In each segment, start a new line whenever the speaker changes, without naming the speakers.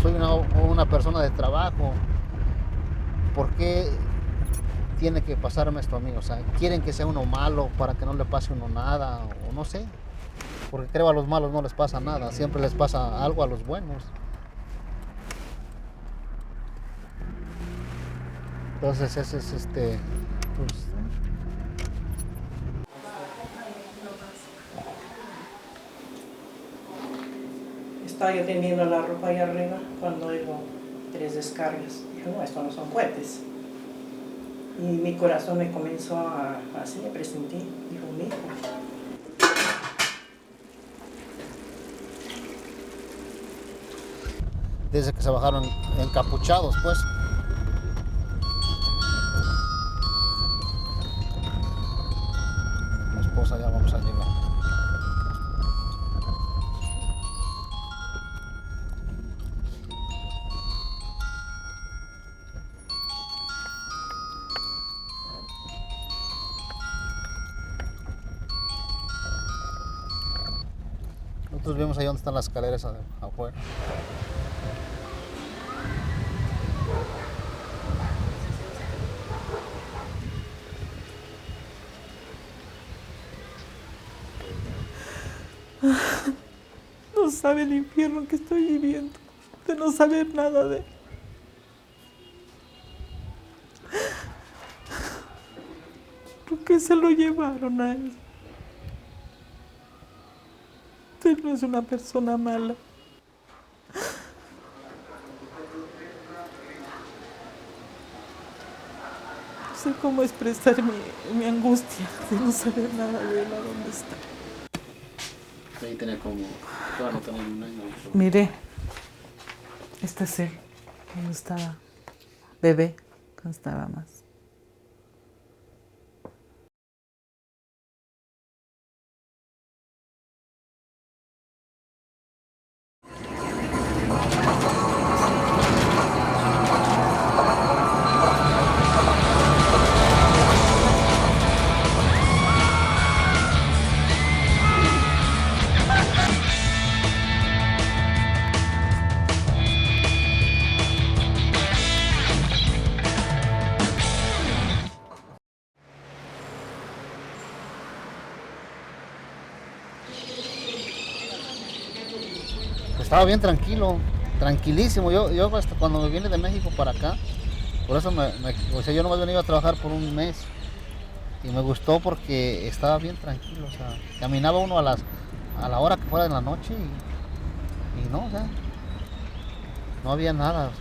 soy una persona de trabajo. ¿Por qué tiene que pasarme esto a mí? O sea, quieren que sea uno malo para que no le pase a uno nada, o no sé. Porque creo a los malos no les pasa nada, siempre les pasa algo a los buenos. Entonces ese es pues,
Estaba yo tendiendo la ropa ahí arriba cuando oigo 3 descargas. Dije, no, esto no son cohetes. Y mi corazón me comenzó así, me presenté. Dijo, mi hijo.
desde que se bajaron encapuchados, pues. Mi esposa ya vamos a llegar. Nosotros vemos ahí donde están las escaleras afuera.
No sabe el infierno que estoy viviendo, de no saber nada de él. ¿Por qué se lo llevaron a él? Él no es una persona mala. No sé cómo expresar mi angustia de no saber nada de él, a dónde está.
Ahí tenía como, claro, no tenía un año.
Mire, este es él, cuando estaba bebé, cuando estaba más.
Estaba bien tranquilo, tranquilísimo. Yo hasta cuando me vine de México para acá, por eso o sea, yo no me he venido a trabajar por un mes. Y me gustó porque estaba bien tranquilo. O sea, caminaba uno a la hora que fuera de la noche y no, o sea, no había nada.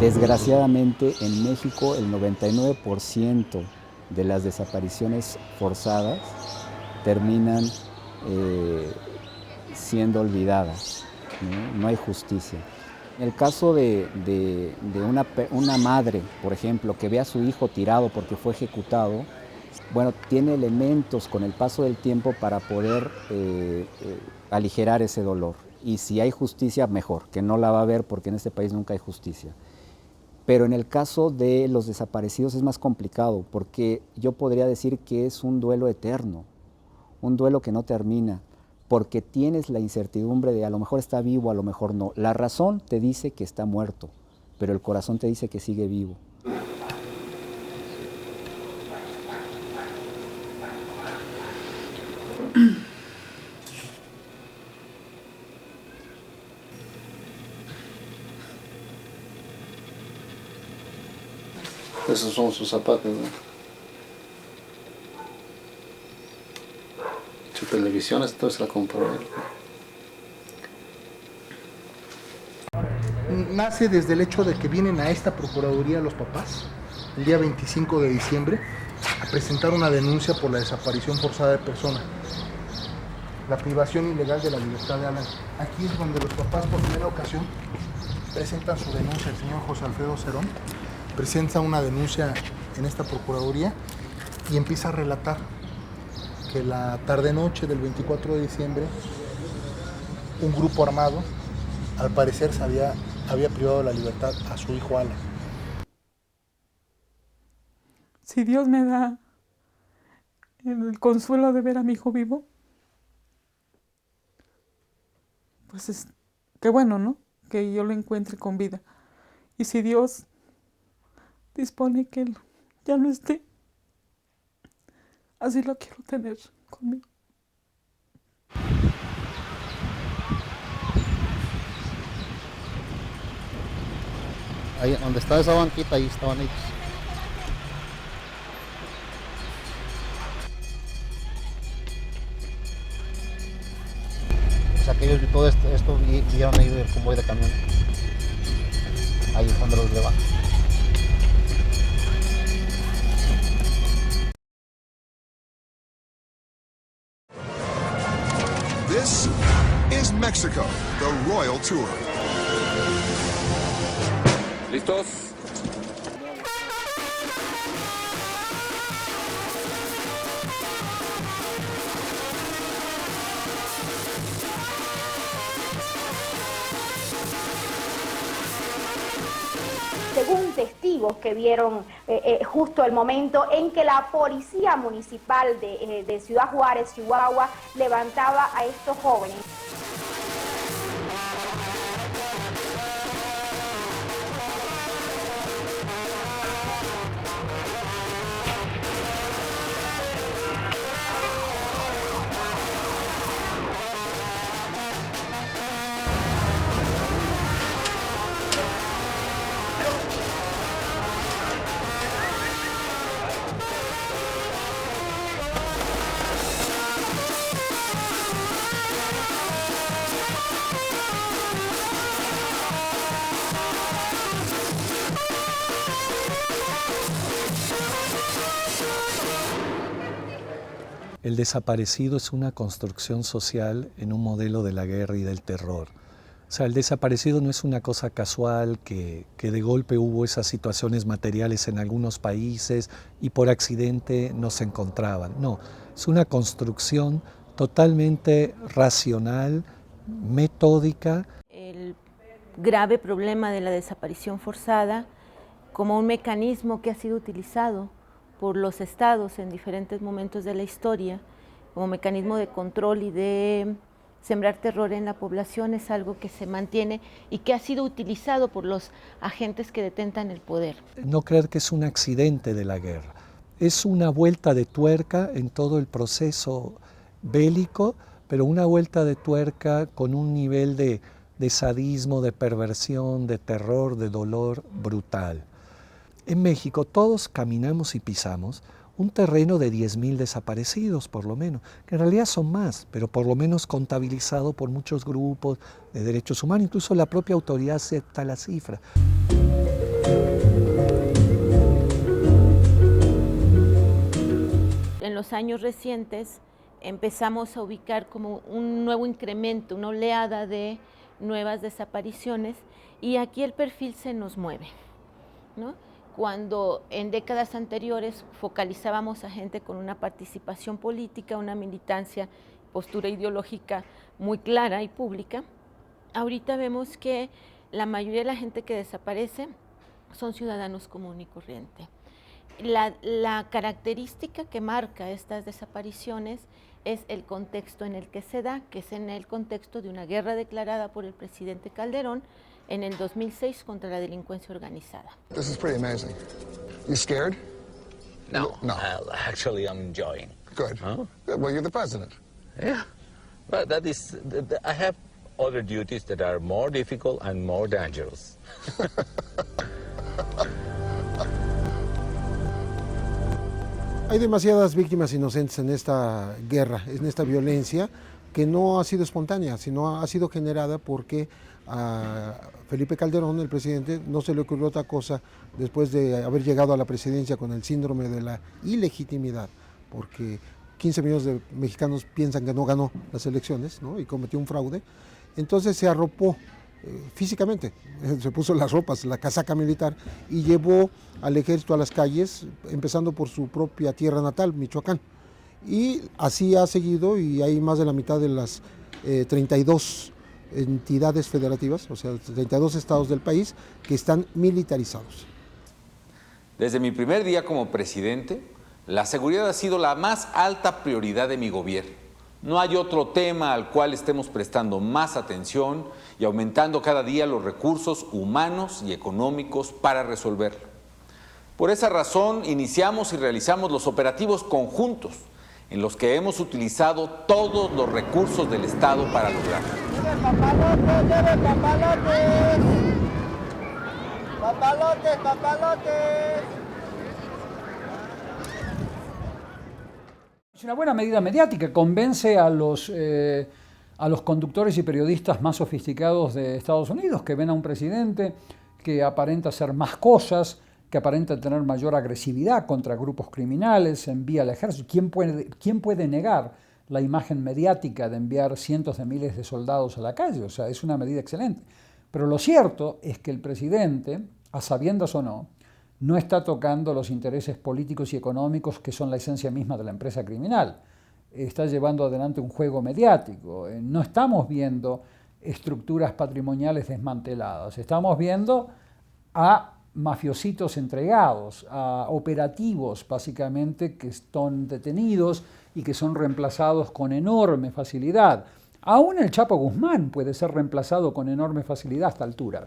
Desgraciadamente en México el 99% de las desapariciones forzadas terminan siendo olvidadas, ¿no? No hay justicia. En el caso de una madre, por ejemplo, que ve a su hijo tirado porque fue ejecutado, bueno, tiene elementos con el paso del tiempo para poder aligerar ese dolor. Y si hay justicia, mejor, que no la va a haber porque en este país nunca hay justicia. Pero en el caso de los desaparecidos es más complicado porque yo podría decir que es un duelo eterno, un duelo que no termina, porque tienes la incertidumbre de a lo mejor está vivo, a lo mejor no. La razón te dice que está muerto, pero el corazón te dice que sigue vivo.
Esos son sus zapatos, ¿no? Su televisión, esto se la compró él.
Nace desde el hecho de que vienen a esta procuraduría los papás el día 25 de diciembre a presentar una denuncia por la desaparición forzada de persona, la privación ilegal de la libertad de Alan. Aquí es donde los papás por primera ocasión presentan su denuncia. El señor José Alfredo Cerón presenta una denuncia en esta procuraduría y empieza a relatar que la tarde-noche del 24 de diciembre un grupo armado al parecer había privado de la libertad a su hijo Alan.
Si Dios me da el consuelo de ver a mi hijo vivo, pues qué bueno, ¿no? Que yo lo encuentre con vida. Y si Dios dispone que él ya no esté, así lo quiero tener conmigo.
Ahí donde está esa banquita, ahí estaban ellos. O sea que ellos todo esto vieron ahí el convoy de camiones. Ahí es donde los llevan.
This is Mexico, the Royal Tour.
¿Listos?
Según testigos que vieron justo el momento en que la policía municipal de Ciudad Juárez, Chihuahua, levantaba a estos jóvenes.
El desaparecido es una construcción social en un modelo de la guerra y del terror. O sea, el desaparecido no es una cosa casual que de golpe hubo esas situaciones materiales en algunos países y por accidente no se encontraban. No, es una construcción totalmente racional, metódica.
El grave problema de la desaparición forzada como un mecanismo que ha sido utilizado por los estados en diferentes momentos de la historia, como mecanismo de control y de sembrar terror en la población, es algo que se mantiene y que ha sido utilizado por los agentes que detentan el poder.
No creer que es un accidente de la guerra, es una vuelta de tuerca en todo el proceso bélico, pero una vuelta de tuerca con un nivel de sadismo, de perversión, de terror, de dolor brutal. En México todos caminamos y pisamos un terreno de 10,000 desaparecidos, por lo menos, que en realidad son más, pero por lo menos contabilizado por muchos grupos de derechos humanos, incluso la propia autoridad acepta la cifra.
En los años recientes empezamos a ubicar como un nuevo incremento, una oleada de nuevas desapariciones, y aquí el perfil se nos mueve, ¿no? Cuando en décadas anteriores focalizábamos a gente con una participación política, una militancia, postura ideológica muy clara y pública, ahorita vemos que la mayoría de la gente que desaparece son ciudadanos común y corriente. La característica que marca estas desapariciones es el contexto en el que se da, que es en el contexto de una guerra declarada por el presidente Calderón en el 2006 contra la delincuencia organizada.
This is pretty amazing. You scared?
No.
No.
Actually, I'm enjoying.
Good.
Huh?
Good. Well, you're the president.
Yeah. But that is, I have other duties that are more difficult and more dangerous.
Hay demasiadas víctimas inocentes en esta guerra, en esta violencia, que no ha sido espontánea, sino ha sido generada porque a Felipe Calderón, el presidente, no se le ocurrió otra cosa después de haber llegado a la presidencia con el síndrome de la ilegitimidad, porque 15 millones de mexicanos piensan que no ganó las elecciones, ¿no? Y cometió un fraude. Entonces se arropó físicamente, se puso las ropas, la casaca militar, y llevó al ejército a las calles, empezando por su propia tierra natal, Michoacán. Y así ha seguido, y hay más de la mitad de las 32 entidades federativas, o sea, 32 estados del país, que están militarizados.
Desde mi primer día como presidente, la seguridad ha sido la más alta prioridad de mi gobierno. No hay otro tema al cual estemos prestando más atención y aumentando cada día los recursos humanos y económicos para resolverlo. Por esa razón, iniciamos y realizamos los operativos conjuntos en los que hemos utilizado todos los recursos del Estado para lograrlo.
Es una buena medida mediática, convence a los conductores y periodistas más sofisticados de Estados Unidos, que ven a un presidente que aparenta hacer más cosas, que aparenta tener mayor agresividad contra grupos criminales, envía al ejército. ¿Quién puede negar la imagen mediática de enviar cientos de miles de soldados a la calle? O sea, es una medida excelente. Pero lo cierto es que el presidente, a sabiendas o no está tocando los intereses políticos y económicos que son la esencia misma de la empresa criminal. Está llevando adelante un juego mediático. No estamos viendo estructuras patrimoniales desmanteladas. Estamos viendo a mafiositos entregados, a operativos básicamente que están detenidos y que son reemplazados con enorme facilidad. Aún el Chapo Guzmán puede ser reemplazado con enorme facilidad a esta altura.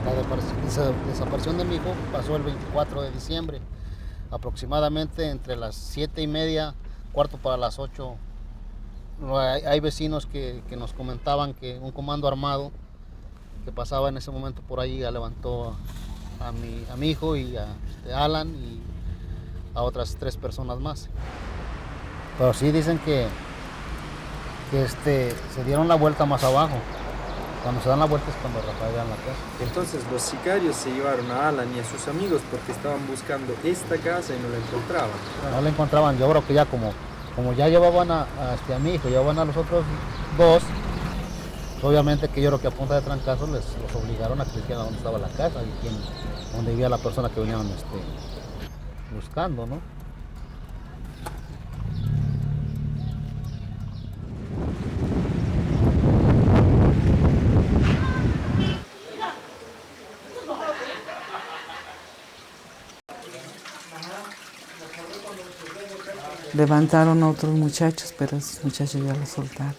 La desaparición de mi hijo pasó el 24 de diciembre, aproximadamente entre las 7:30, cuarto para las 8. Hay vecinos que nos comentaban que un comando armado que pasaba en ese momento por ahí levantó a mi hijo y a Alan y a otras 3 personas más. Pero sí dicen que se dieron la vuelta más abajo. Cuando se dan la vuelta es cuando rafagan la casa.
Entonces los sicarios se llevaron a Alan y a sus amigos porque estaban buscando esta casa y no la encontraban.
No la encontraban, yo creo que ya como ya llevaban a mi hijo, llevaban a los otros 2, obviamente que yo creo que a punta de trancazos los obligaron a que dijeran dónde estaba la casa y dónde vivía la persona que venían buscando, ¿no?
Levantaron a otros muchachos, pero esos muchachos ya los soltaron.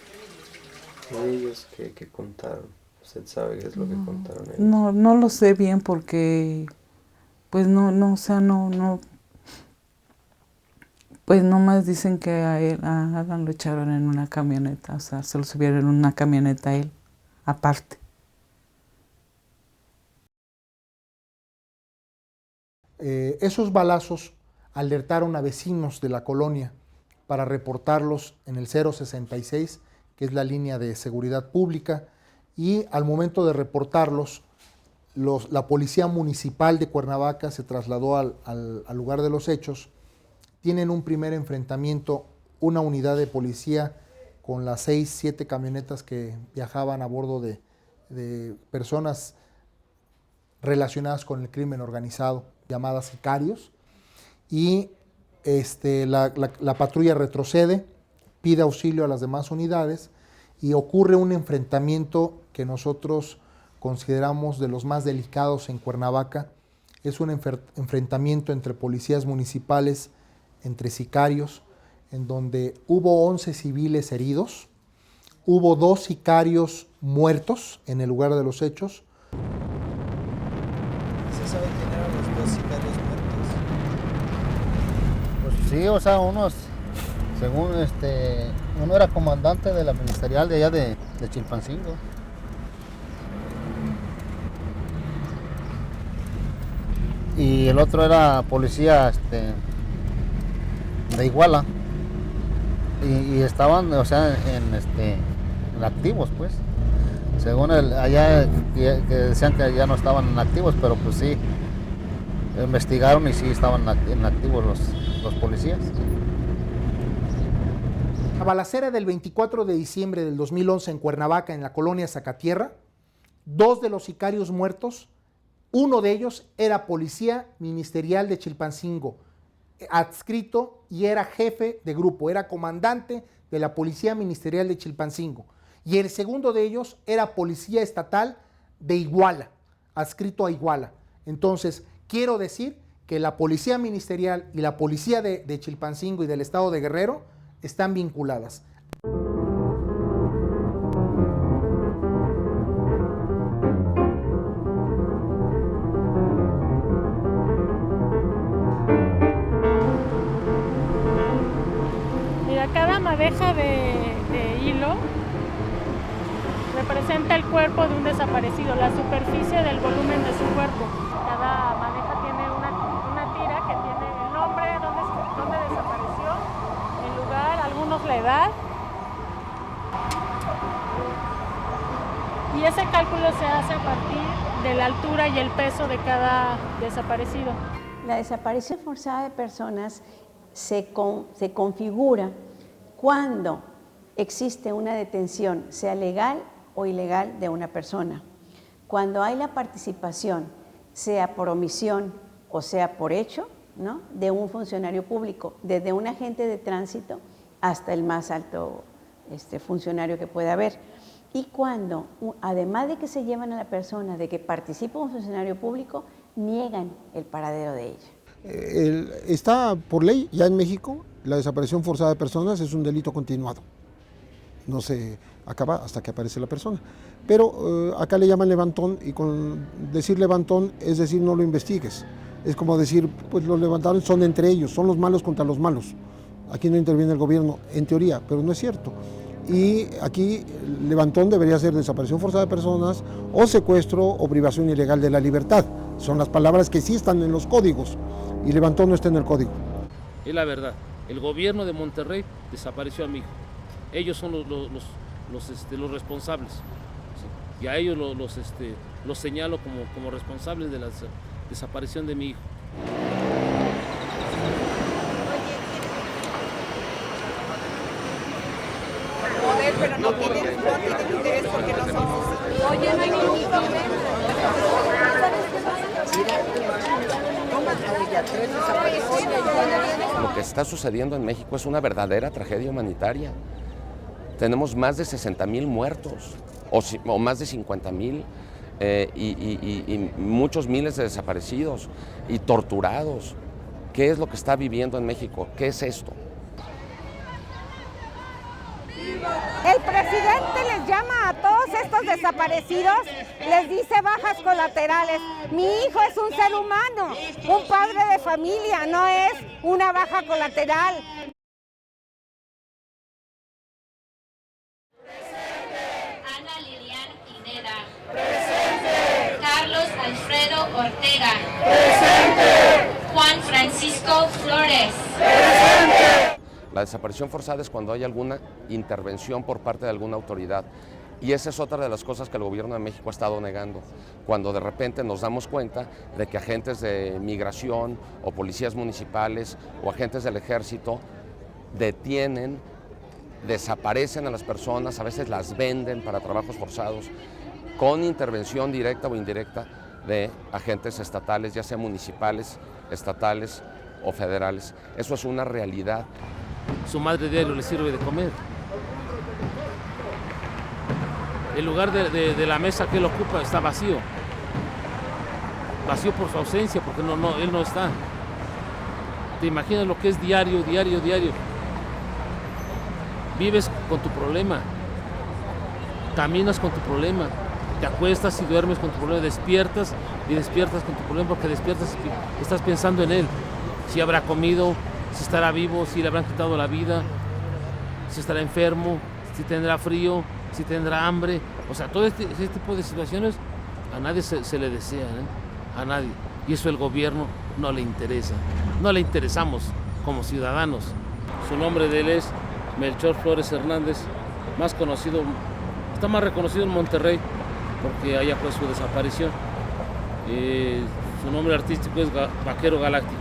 ¿Ellos qué contaron? ¿Usted sabe qué es lo que contaron ellos?
No lo sé bien porque, pues no, pues nomás dicen que a Alan lo echaron en una camioneta, o sea, se lo subieron en una camioneta a él, aparte.
Esos balazos alertaron a vecinos de la colonia para reportarlos en el 066, que es la línea de seguridad pública, y al momento de reportarlos, la policía municipal de Cuernavaca se trasladó al lugar de los hechos. Tienen un primer enfrentamiento, una unidad de policía con las 6-7 camionetas que viajaban a bordo de personas relacionadas con el crimen organizado, llamadas sicarios, y la patrulla retrocede, pide auxilio a las demás unidades y ocurre un enfrentamiento que nosotros consideramos de los más delicados en Cuernavaca. Es un enfrentamiento entre policías municipales, entre sicarios, en donde hubo 11 civiles heridos, hubo 2 sicarios muertos en el lugar de los hechos.
¿Se sabe quién eran los 2 sicarios muertos?
Pues sí, o sea, según uno era comandante de la ministerial de allá de Chilpancingo. Y el otro era policía de Iguala. Y estaban, o sea, en activos, pues. Según allá que decían que ya no estaban activos, pero pues sí, investigaron y sí estaban en activos los policías.
La balacera del 24 de diciembre del 2011 en Cuernavaca, en la colonia Zacatierra, 2 de los sicarios muertos, uno de ellos era policía ministerial de Chilpancingo, adscrito y era jefe de grupo, era comandante de la Policía Ministerial de Chilpancingo. Y el segundo de ellos era policía estatal de Iguala, adscrito a Iguala. Entonces, quiero decir que la Policía Ministerial y la Policía de Chilpancingo y del Estado de Guerrero están vinculadas.
Mira, cada madeja de hilo representa el cuerpo de un desaparecido, la superficie del volumen de su cuerpo. Cada madeja tiene una tira que tiene el nombre, dónde desapareció, el lugar, algunos la edad. Y ese cálculo se hace a partir de la altura y el peso de cada desaparecido.
La desaparición forzada de personas se configura cuando existe una detención, sea legal o ilegal, de una persona. Cuando hay la participación, sea por omisión o sea por hecho, ¿no?, de un funcionario público, desde un agente de tránsito hasta el más alto funcionario que pueda haber. Y cuando, además de que se llevan a la persona, de que participa un funcionario público, niegan el paradero de ella.
Está por ley ya en México, la desaparición forzada de personas es un delito continuado. No se acaba hasta que aparece la persona. Pero acá le llaman levantón, y con decir levantón es decir no lo investigues. Es como decir, pues los levantones son entre ellos, son los malos contra los malos. Aquí no interviene el gobierno, en teoría, pero no es cierto. Y aquí levantón debería ser desaparición forzada de personas o secuestro o privación ilegal de la libertad. Son las palabras que sí están en los códigos y levantón no está en el código.
Es la verdad, el gobierno de Monterrey desapareció a mi hijo. Ellos son los responsables. ¿Sí? Y a ellos los señalo como responsables de la desaparición de mi hijo.
Pero no tienen interés porque no somos. Oye, no hay ningún problema.
Lo que está sucediendo en México es una verdadera tragedia humanitaria. Tenemos más de 60,000 muertos o más de 50,000 y muchos miles de desaparecidos y torturados. ¿Qué es lo que está viviendo en México? ¿Qué es esto?
El presidente les llama a todos estos desaparecidos, les dice bajas colaterales. Mi hijo es un ser humano, un padre de familia, no es una baja colateral.
Ana Lilian Pineda. Presente. Carlos Alfredo Ortega. Presente. Juan Francisco Flores. Presente.
La desaparición forzada es cuando hay alguna intervención por parte de alguna autoridad. Y esa es otra de las cosas que el gobierno de México ha estado negando. Cuando de repente nos damos cuenta de que agentes de migración o policías municipales o agentes del ejército detienen, desaparecen a las personas, a veces las venden para trabajos forzados, con intervención directa o indirecta de agentes estatales, ya sea municipales, estatales o federales. Eso es una realidad.
Su madre diario le sirve de comer. El lugar de la mesa que él ocupa está vacío. Vacío por su ausencia, porque él no está. ¿Te imaginas lo que es diario? Vives con tu problema. Caminas con tu problema. Te acuestas y duermes con tu problema. Despiertas con tu problema, porque despiertas y estás pensando en él. Si habrá comido, si estará vivo, si le habrán quitado la vida, si estará enfermo, si tendrá frío, si tendrá hambre. O sea, todo este tipo de situaciones a nadie se le desean, a nadie. Y eso el gobierno no le interesa. No le interesamos como ciudadanos. Su nombre de él es Melchor Flores Hernández, está más reconocido en Monterrey porque allá fue su desaparición. Su nombre artístico es Vaquero Galáctico.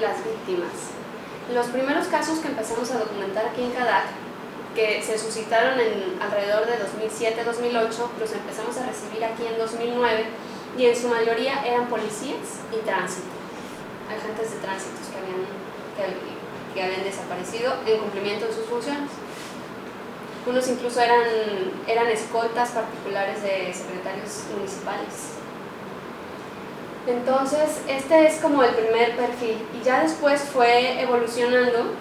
las víctimas. Los primeros casos que empezamos a documentar aquí en CADAC, que se suscitaron en alrededor de 2007-2008, los empezamos a recibir aquí en 2009 y en su mayoría eran policías y tránsito, agentes de tránsito que habían desaparecido en cumplimiento de sus funciones. Unos incluso eran escoltas particulares de secretarios municipales. Entonces, este es como el primer perfil y ya después fue evolucionando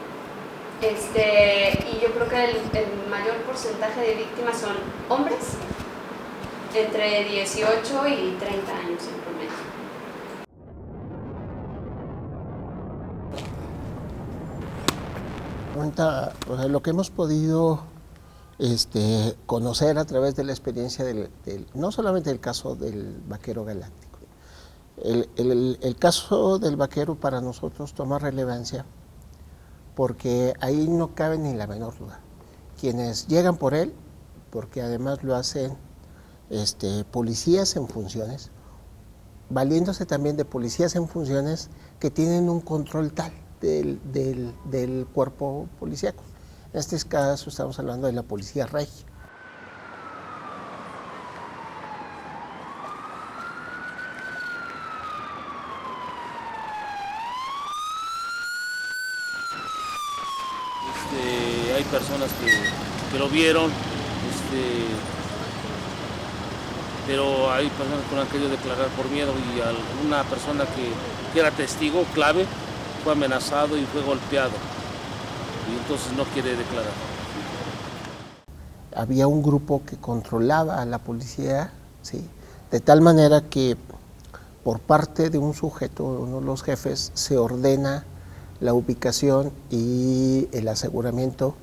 y yo creo que el mayor porcentaje de víctimas son hombres entre 18 y 30 años en promedio.
Ahorita, pues, lo que hemos podido conocer a través de la experiencia no solamente el caso del Vaquero Galáctico. El caso del Vaquero para nosotros toma relevancia porque ahí no cabe ni la menor duda. Quienes llegan por él, porque además lo hacen policías en funciones, valiéndose también de policías en funciones que tienen un control tal del cuerpo policíaco. En este caso estamos hablando de la Policía Regia.
Hay personas que lo vieron, pero hay personas que no han querido declarar por miedo y una persona que era testigo clave fue amenazado y fue golpeado y entonces no quiere declarar.
Había un grupo que controlaba a la policía, ¿sí? De tal manera que por parte de un sujeto, uno de los jefes, se ordena la ubicación y el aseguramiento,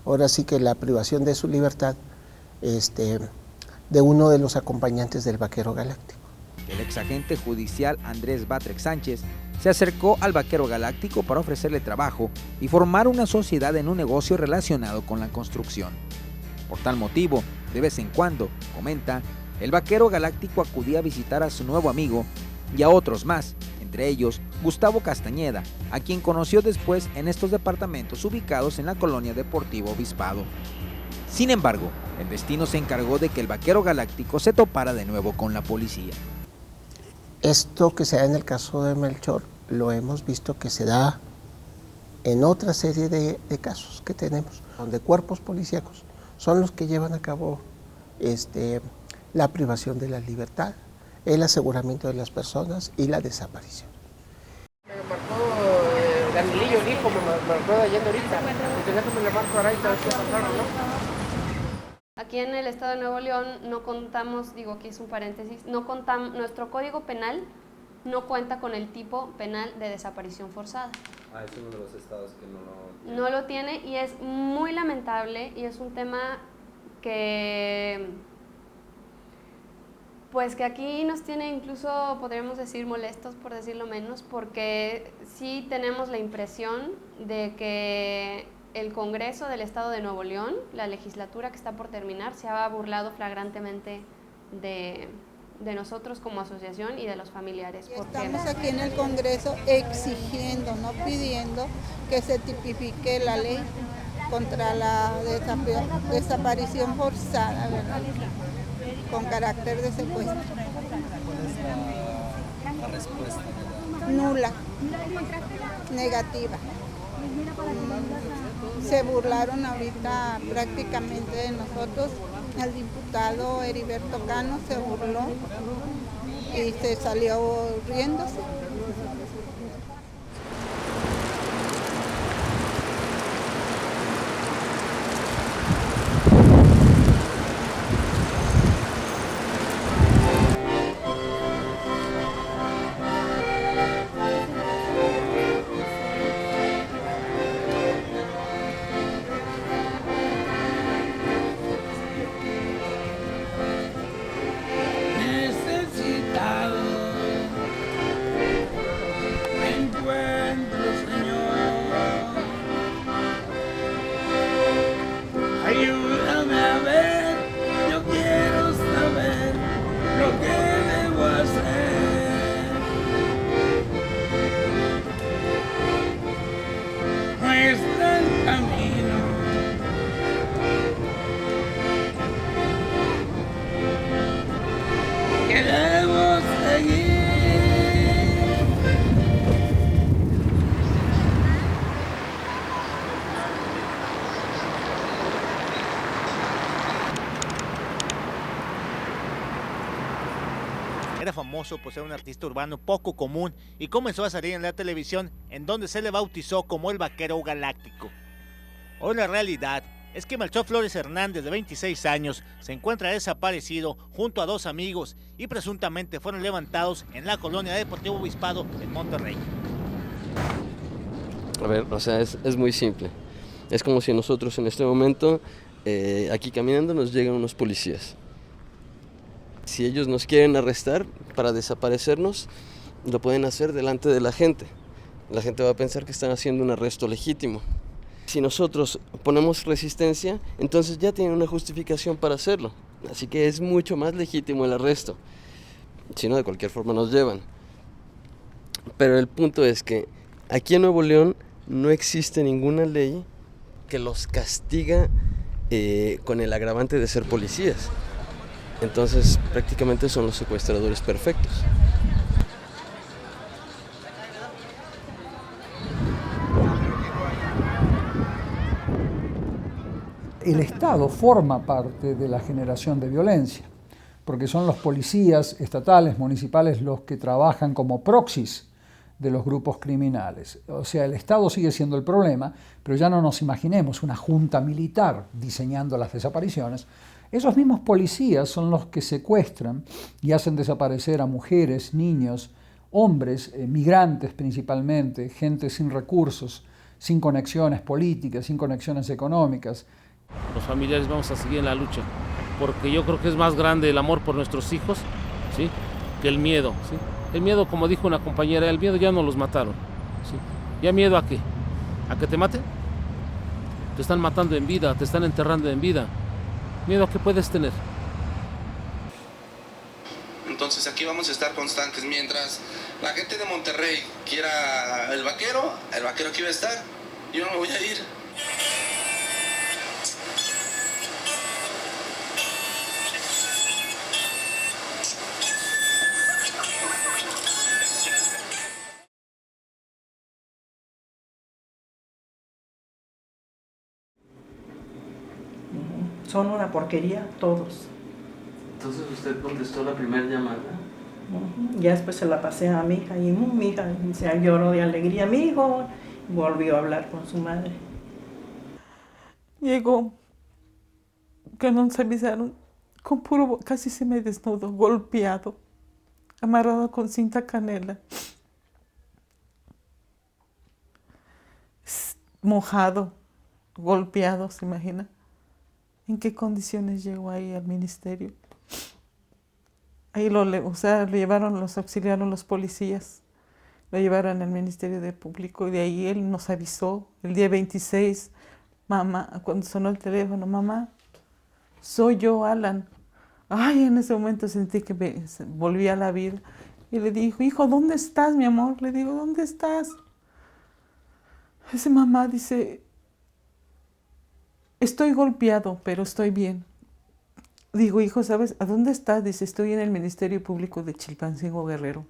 ahora sí que la privación de su libertad de uno de los acompañantes del Vaquero Galáctico.
El exagente judicial Andrés Batrec Sánchez se acercó al Vaquero Galáctico para ofrecerle trabajo y formar una sociedad en un negocio relacionado con la construcción. Por tal motivo, de vez en cuando, comenta, el Vaquero Galáctico acudía a visitar a su nuevo amigo y a otros más, entre ellos Gustavo Castañeda, a quien conoció después en estos departamentos ubicados en la colonia Deportivo Obispado. Sin embargo, el destino se encargó de que el Vaquero Galáctico se topara de nuevo con la policía.
Esto que se da en el caso de Melchor, lo hemos visto que se da en otra serie de casos que tenemos, donde cuerpos policíacos son los que llevan a cabo la privación de la libertad, el aseguramiento de las personas y la desaparición.
Me marcó Danielillo, el hijo, me marcó yendo ahorita. Me le marco ahora y todo esto pasaron, ¿no?
Aquí en el estado de Nuevo León no contamos, digo aquí es un paréntesis, nuestro código penal no cuenta con el tipo penal de desaparición forzada.
Es uno de los estados que
no lo tiene y es muy lamentable y es un tema que aquí nos tiene incluso, podríamos decir, molestos, por decirlo menos, porque sí tenemos la impresión de que el Congreso del Estado de Nuevo León, la legislatura que está por terminar, se ha burlado flagrantemente de nosotros como asociación y de los familiares.
Estamos aquí en el Congreso exigiendo, no pidiendo, que se tipifique la ley contra la desaparición forzada, ¿verdad? Con carácter de secuestro.
¿Cuál es la respuesta?
Nula, negativa. Se burlaron ahorita prácticamente de nosotros. El diputado Heriberto Cano se burló y se salió riéndose.
famoso por ser un artista urbano poco común y comenzó a salir en la televisión, en donde se le bautizó como el Vaquero Galáctico. Hoy la realidad es que Melchor Flores Hernández, de 26 años, se encuentra desaparecido junto a 2 amigos y presuntamente fueron levantados en la colonia Deportivo Obispado en Monterrey.
A ver, o sea, es muy simple. Es como si nosotros en este momento, aquí caminando, nos llegan unos policías. Si ellos nos quieren arrestar para desaparecernos, lo pueden hacer delante de la gente. La gente va a pensar que están haciendo un arresto legítimo. Si nosotros ponemos resistencia, entonces ya tienen una justificación para hacerlo. Así que es mucho más legítimo el arresto. Si no, de cualquier forma nos llevan. Pero el punto es que aquí en Nuevo León no existe ninguna ley que los castiga con el agravante de ser policías. Entonces prácticamente son los secuestradores perfectos.
El Estado forma parte de la generación de violencia, porque son los policías estatales, municipales, los que trabajan como proxys de los grupos criminales. O sea, el Estado sigue siendo el problema, pero ya no nos imaginemos una junta militar diseñando las desapariciones. Esos mismos policías son los que secuestran y hacen desaparecer a mujeres, niños, hombres, migrantes principalmente, gente sin recursos, sin conexiones políticas, sin conexiones económicas.
Los familiares vamos a seguir en la lucha, porque yo creo que es más grande el amor por nuestros hijos, ¿sí?, que el miedo, ¿sí? El miedo, como dijo una compañera, el miedo ya no los mataron, ¿sí? ¿Ya miedo a qué? ¿A que te maten? Te están matando en vida, te están enterrando en vida. ¿Miedo a qué puedes tener?
Entonces aquí vamos a estar constantes. Mientras la gente de Monterrey quiera el vaquero aquí va a estar. Yo no me voy a ir.
Son una porquería todos.
Entonces usted contestó la primera llamada.
Ya después se la pasé a mi hija y mi hija se lloró de alegría. Mi hijo volvió a hablar con su madre.
Llegó, que nos avisaron, con puro, casi se me desnudó, golpeado, amarrado con cinta canela, mojado, golpeado, ¿se imagina? ¿En qué condiciones llegó ahí al ministerio? Ahí lo llevaron, los auxiliaron los policías, lo llevaron al Ministerio de Público y de ahí él nos avisó el día 26, mamá, cuando sonó el teléfono, mamá, soy yo, Alan. Ay, en ese momento sentí que me volví a la vida y le dijo, hijo, ¿dónde estás, mi amor? Le digo, ¿dónde estás? Ese mamá dice, estoy golpeado, pero estoy bien. Digo, hijo, ¿sabes a dónde estás? Dice, estoy en el Ministerio Público de Chilpancingo, Guerrero.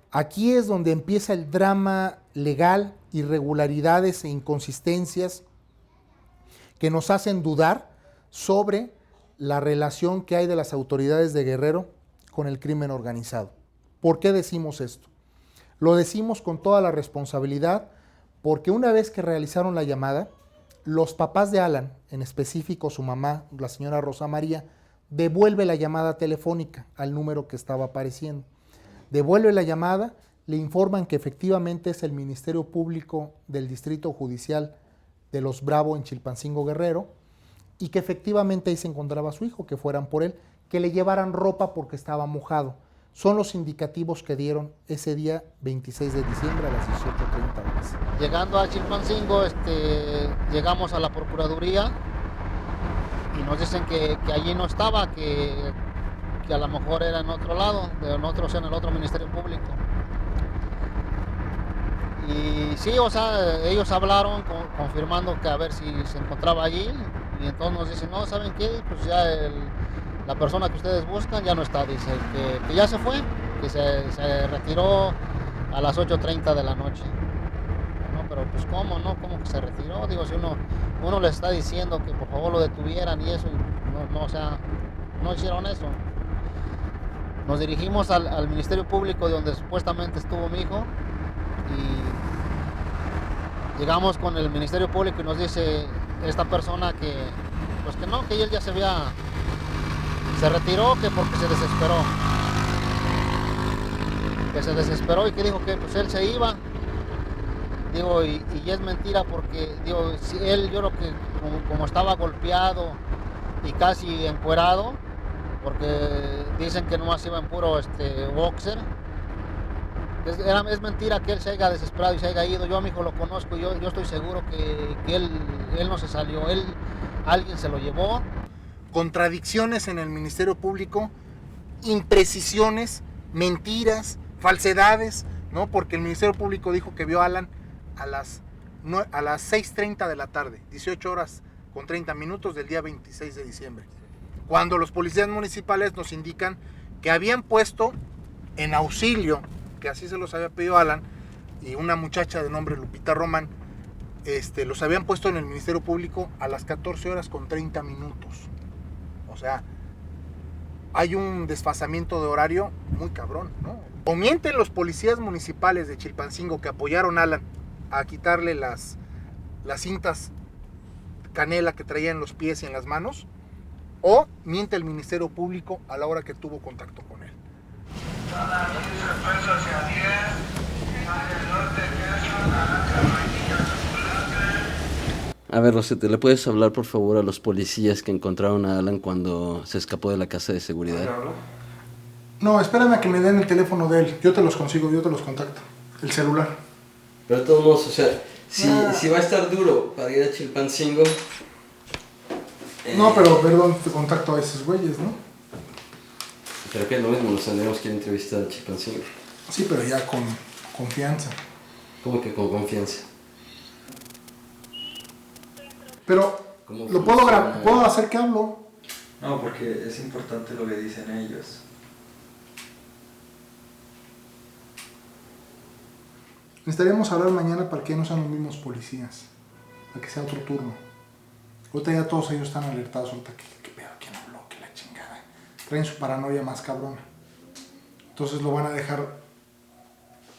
Aquí es donde empieza el drama legal, irregularidades e inconsistencias que nos hacen dudar sobre la relación que hay de las autoridades de Guerrero con el crimen organizado. ¿Por qué decimos esto? Lo decimos con toda la responsabilidad porque una vez que realizaron la llamada, los papás de Alan, en específico su mamá, la señora Rosa María, devuelve la llamada telefónica al número que estaba apareciendo. Devuelve la llamada, le informan que efectivamente es el Ministerio Público del Distrito Judicial de Los Bravo en Chilpancingo, Guerrero, y que efectivamente ahí se encontraba su hijo, que fueran por él, que le llevaran ropa porque estaba mojado. Son los indicativos que dieron ese día 26 de diciembre a las 18:30 horas.
Llegando a Chilpancingo, llegamos a la Procuraduría y nos dicen que allí no estaba, que a lo mejor era en otro lado, en el otro Ministerio Público. Y sí, o sea, ellos hablaron confirmando que a ver si se encontraba allí y entonces nos dicen, no, ¿saben qué? Pues ya la persona que ustedes buscan ya no está, dice, que ya se fue, que se retiró a las 8:30 de la noche. No, pero pues ¿cómo, no? ¿Cómo que se retiró? Digo, si uno le está diciendo que por favor lo detuvieran y eso, o sea, no hicieron eso. Nos dirigimos al Ministerio Público donde supuestamente estuvo mi hijo y llegamos con el Ministerio Público y nos dice esta persona que pues que no, que él ya se retiró, que porque se desesperó y que dijo que pues él se iba. Digo, y es mentira porque digo, si él, yo creo que como estaba golpeado y casi encuerado, porque dicen que nomás iba en puro boxer, es mentira que él se haya desesperado y se haya ido. Yo a mi hijo lo conozco y yo estoy seguro que él no se salió, alguien se lo llevó.
Contradicciones en el Ministerio Público, imprecisiones, mentiras, falsedades, ¿no? Porque el Ministerio Público dijo que vio a Alan a las 6:30 de la tarde, 18 horas con 30 minutos del día 26 de diciembre. Cuando los policías municipales nos indican que habían puesto en auxilio, que así se los había pedido Alan, y una muchacha de nombre Lupita Román, los habían puesto en el Ministerio Público a las 14 horas con 30 minutos. O sea, hay un desfasamiento de horario muy cabrón, ¿no? O mienten los policías municipales de Chilpancingo que apoyaron a Alan a quitarle las cintas canela que traía en los pies y en las manos, o miente el Ministerio Público a la hora que tuvo contacto con él.
A ver, Rosete, ¿le puedes hablar por favor a los policías que encontraron a Alan cuando se escapó de la casa de seguridad?
No, espérame a que me den el teléfono de él. Yo te los consigo, yo te los contacto. El celular.
Pero de todos modos, o sea, si va a estar duro para ir a Chilpancingo...
No, pero perdón, te contacto a esos güeyes, ¿no?
Pero que es lo mismo, nos tendremos que ir a entrevistar a Chilpancingo.
Sí, pero ya con confianza.
¿Cómo que con confianza?
Pero, ¿lo puedo hacer que hablo?
No, porque es importante lo que dicen ellos.
Necesitaríamos hablar mañana para que no sean los mismos policías, para que sea otro turno. Ahorita ya todos ellos están alertados, ahorita que pedo, quién habló, que la chingada. Traen su paranoia más cabrona. Entonces lo van a dejar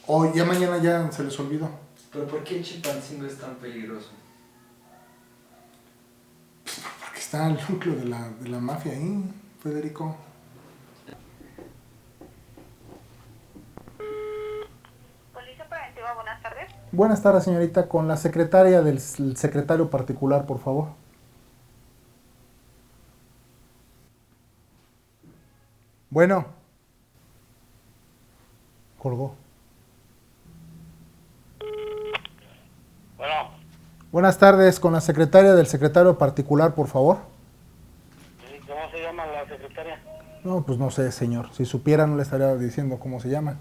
hoy, ya mañana ya se les olvidó.
¿Pero por qué Chilpancingo es tan peligroso?
Porque está el núcleo de la mafia ahí, Federico.
Buenas tardes.
Buenas tardes, señorita. Con la secretaria del secretario particular, por favor. Bueno. Colgó.
Bueno.
Buenas tardes. Con la secretaria del secretario particular, por favor.
¿Cómo se llama la secretaria?
No, pues no sé, señor. Si supiera, no le estaría diciendo cómo se llama.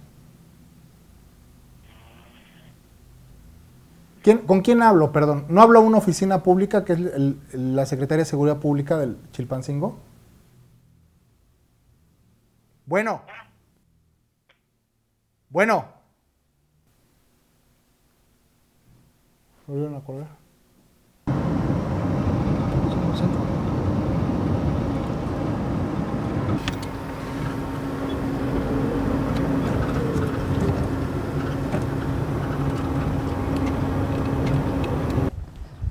¿Con quién hablo? Perdón. ¿No hablo a una oficina pública que es la Secretaría de Seguridad Pública del Chilpancingo? Bueno. Bueno. ¿Volvieron a colgar?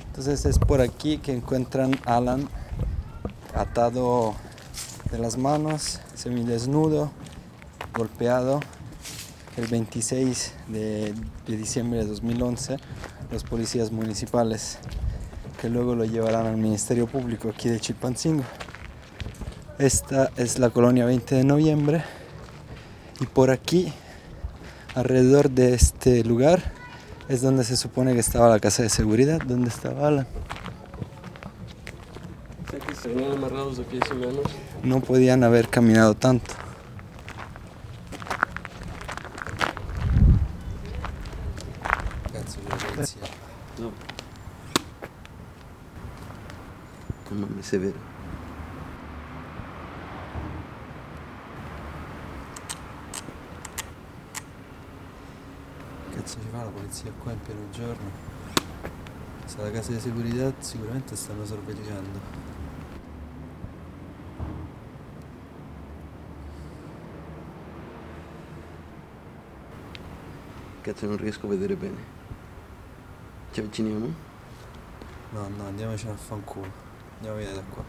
Entonces es por aquí que encuentran a Alan atado de las manos, semidesnudo, golpeado. El 26 de diciembre de 2011, los policías municipales, que luego lo llevarán al Ministerio Público aquí de Chilpancingo. Esta es la colonia 20 de noviembre y por aquí, alrededor de este lugar, es donde se supone que estaba la casa de seguridad, donde estaba Alan.
O sea que se venían amarrados de pies y manos.
No podían haber caminado tanto.
No. Un hombre severo.
Cazzo ci fa la polizia qua in pieno giorno? Se la casa di seguridad sicuramente stanno sorvegliando.
che non riesco a vedere bene. Ci avviciniamo?
No, andiamoci a fanculo. Andiamo via da qua.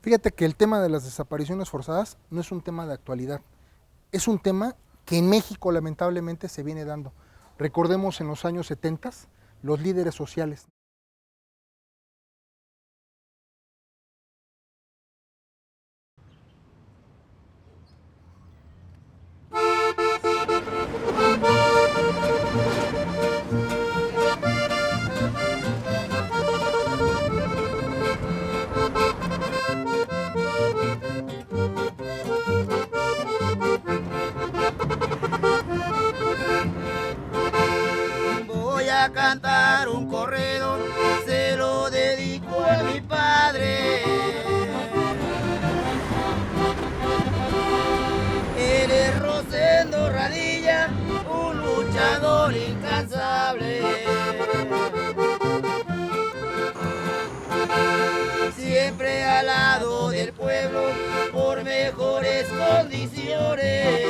Fíjate que el tema de las desapariciones forzadas no es un tema de actualidad, es un tema que en México lamentablemente se viene dando. Recordemos en los años 70 los líderes sociales.
Voy a cantar un corrido, se lo dedico a mi padre. Él es Rosendo Radilla, un luchador incansable. Siempre al lado del pueblo por mejores condiciones.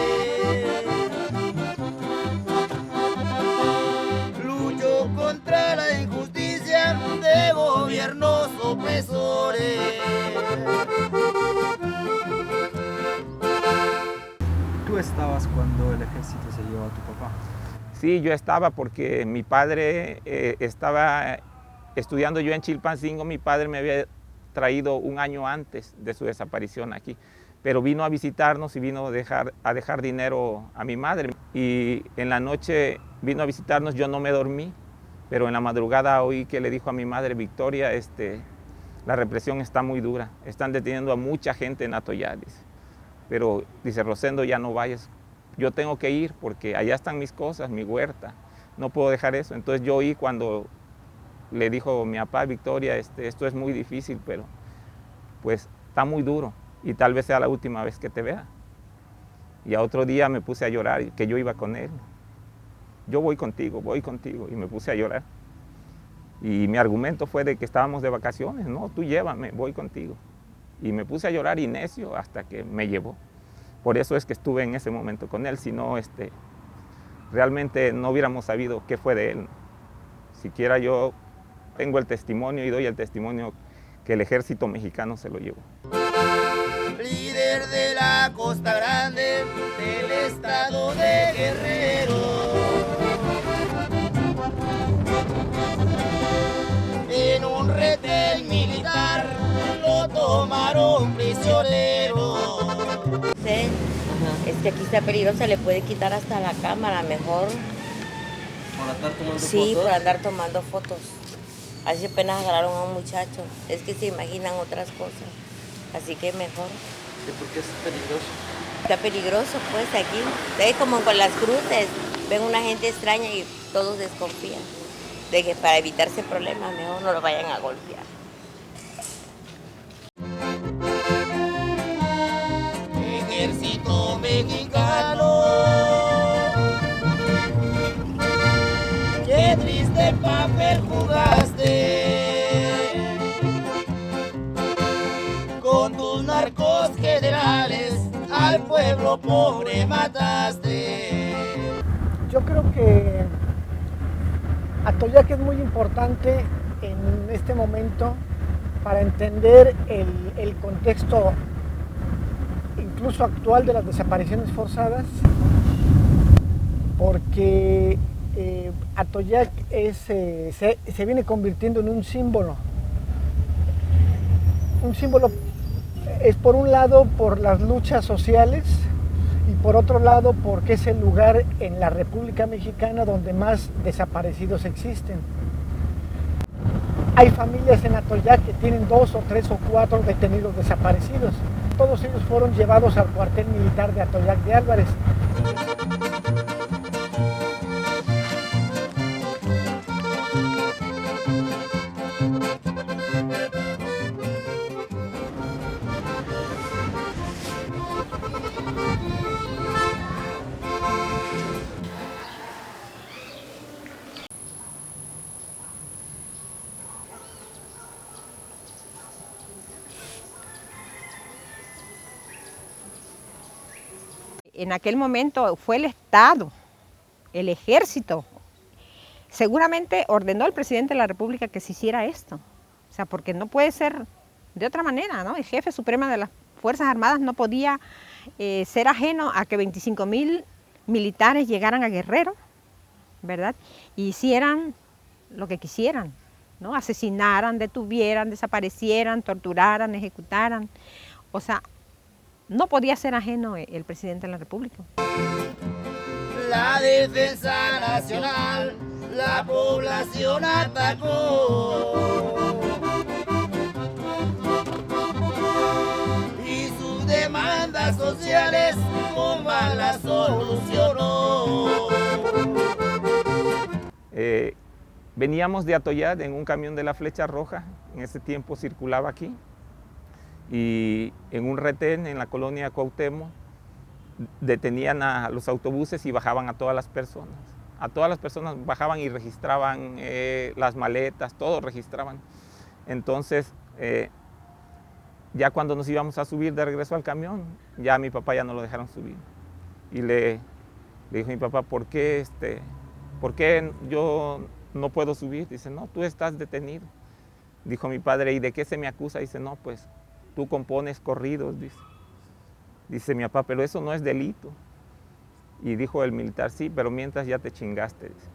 Lucho contra la injusticia de gobiernos opresores.
¿Tú estabas cuando el ejército se llevó a tu papá?
Sí, yo estaba porque mi padre estaba estudiando yo en Chilpancingo. Mi padre me había traído un año antes de su desaparición aquí, pero vino a visitarnos y vino a dejar dinero a mi madre. Y en la noche vino a visitarnos, yo no me dormí, pero en la madrugada oí que le dijo a mi madre: Victoria, la represión está muy dura, están deteniendo a mucha gente en Atoyac, dice. Pero dice: Rosendo, ya no vayas, yo tengo que ir porque allá están mis cosas, mi huerta, no puedo dejar eso. Entonces yo oí cuando le dijo mi papá: Victoria, esto es muy difícil, pero pues está muy duro y tal vez sea la última vez que te vea. Y a otro día me puse a llorar, que yo iba con él. Yo voy contigo, y me puse a llorar. Y mi argumento fue de que estábamos de vacaciones: no, tú llévame, voy contigo. Y me puse a llorar y necio hasta que me llevó. Por eso es que estuve en ese momento con él, si no, realmente no hubiéramos sabido qué fue de él. Siquiera yo tengo el testimonio y doy el testimonio que el ejército mexicano se lo llevó.
Líder de la Costa Grande, del estado de Guerrero. En un retén militar lo tomaron prisionero.
Sí, es que aquí está peligroso, se le puede quitar hasta la cámara, mejor.
¿Por andar tomando fotos?
Sí, por andar tomando fotos. Hace apenas agarraron a un muchacho, es que se imaginan otras cosas, así que mejor.
¿Y por qué es peligroso?
Está peligroso pues aquí, es como con las cruces, ven una gente extraña y todos desconfían, de que para evitarse problemas mejor no lo vayan a golpear.
Ejército mexicano, qué triste papel jugaste con tus narcos generales, al pueblo pobre mataste.
Yo creo que Atoyac es muy importante en este momento para entender el contexto incluso actual de las desapariciones forzadas, porque Atoyac se viene convirtiendo en un símbolo. Un símbolo es por un lado por las luchas sociales y por otro lado porque es el lugar en la República Mexicana donde más desaparecidos existen. Hay familias en Atoyac que tienen 2 o 3 o 4 detenidos desaparecidos. Todos ellos fueron llevados al cuartel militar de Atoyac de Álvarez.
en aquel momento fue el Estado, el ejército. Seguramente ordenó el presidente de la República que se hiciera esto. O sea, porque no puede ser de otra manera, ¿no? El jefe supremo de las Fuerzas Armadas no podía ser ajeno a que 25.000 militares llegaran a Guerrero, ¿verdad? Y hicieran lo que quisieran, ¿no? Asesinaran, detuvieran, desaparecieran, torturaran, ejecutaran. O sea, no podía ser ajeno el presidente de la República.
La defensa nacional, la población atacó. Y sus demandas sociales con balas solucionó.
Veníamos de Atoyat en un camión de la Flecha Roja, en ese tiempo circulaba aquí, y en un retén en la colonia Cuauhtémoc detenían a los autobuses y bajaban a todas las personas. A todas las personas bajaban y registraban las maletas, todo registraban. Entonces, ya cuando nos íbamos a subir de regreso al camión, ya a mi papá ya no lo dejaron subir. Y le dijo a mi papá, ¿por qué yo no puedo subir? Dice, no, tú estás detenido. Dijo mi padre, ¿y de qué se me acusa? Dice, no, pues tú compones corridos, dice. Dice mi papá, pero eso no es delito. Y dijo el militar, sí, pero mientras ya te chingaste, dice.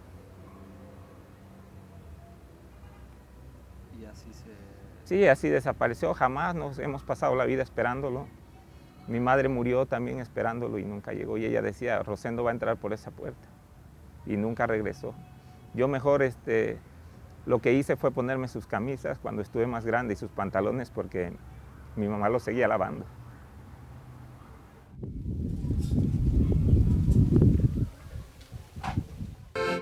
Y así se...
Sí, así desapareció, jamás nos hemos pasado la vida esperándolo. Mi madre murió también esperándolo y nunca llegó. Y ella decía, Rosendo va a entrar por esa puerta. Y nunca regresó. Yo mejor lo que hice fue ponerme sus camisas cuando estuve más grande y sus pantalones porque mi mamá los seguía lavando.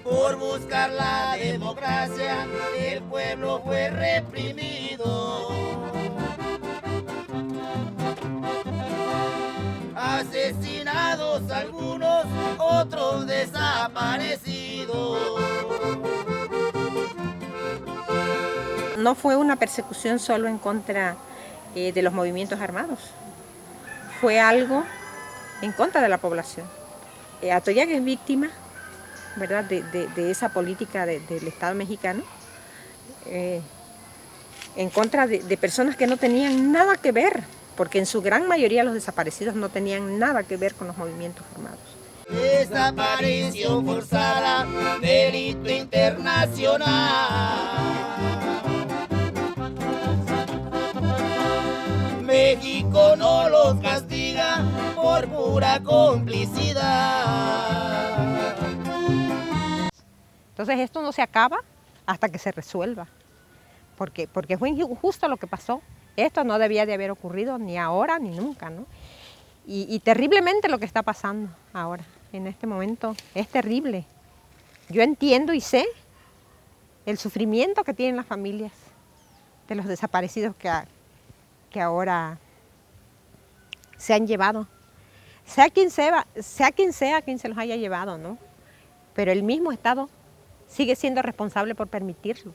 Por buscar la democracia, el pueblo fue reprimido. Asesinados algunos, otros desaparecidos.
No fue una persecución solo en contra de los movimientos armados, fue algo en contra de la población. Atoyac es víctima, ¿verdad?, de esa política del Estado mexicano, en contra de personas que no tenían nada que ver, porque en su gran mayoría los desaparecidos no tenían nada que ver con los movimientos armados.
Desaparición forzada, delito internacional. México no los castiga por pura complicidad.
Entonces esto no se acaba hasta que se resuelva, porque fue injusto lo que pasó. Esto no debía de haber ocurrido ni ahora ni nunca, ¿no? Y terriblemente lo que está pasando ahora, en este momento, es terrible. Yo entiendo y sé el sufrimiento que tienen las familias de los desaparecidos que ahora se han llevado. Sea quien sea quien se los haya llevado, ¿no? Pero el mismo Estado sigue siendo responsable por permitirlo.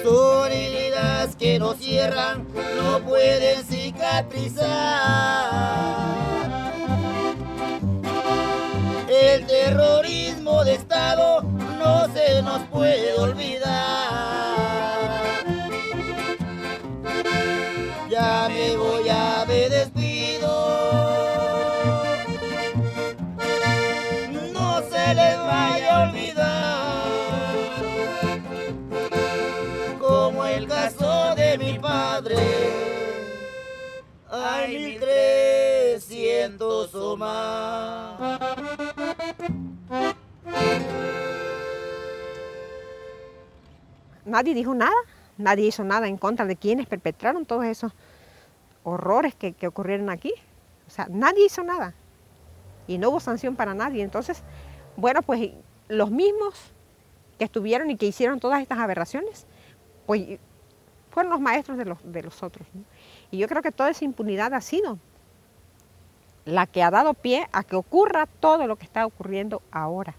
Son heridas que no cierran, no pueden cicatrizar. El terrorismo de Estado no se nos puede olvidar. Ya me voy, ya me despido. No se les vaya a olvidar. Como el caso de mi padre, hay 1300 o más.
Nadie dijo nada, nadie hizo nada en contra de quienes perpetraron todos esos horrores que ocurrieron aquí. O sea, nadie hizo nada y no hubo sanción para nadie. Entonces, bueno, pues los mismos que estuvieron y que hicieron todas estas aberraciones, pues fueron los maestros de los otros, ¿no? Y yo creo que toda esa impunidad ha sido la que ha dado pie a que ocurra todo lo que está ocurriendo ahora.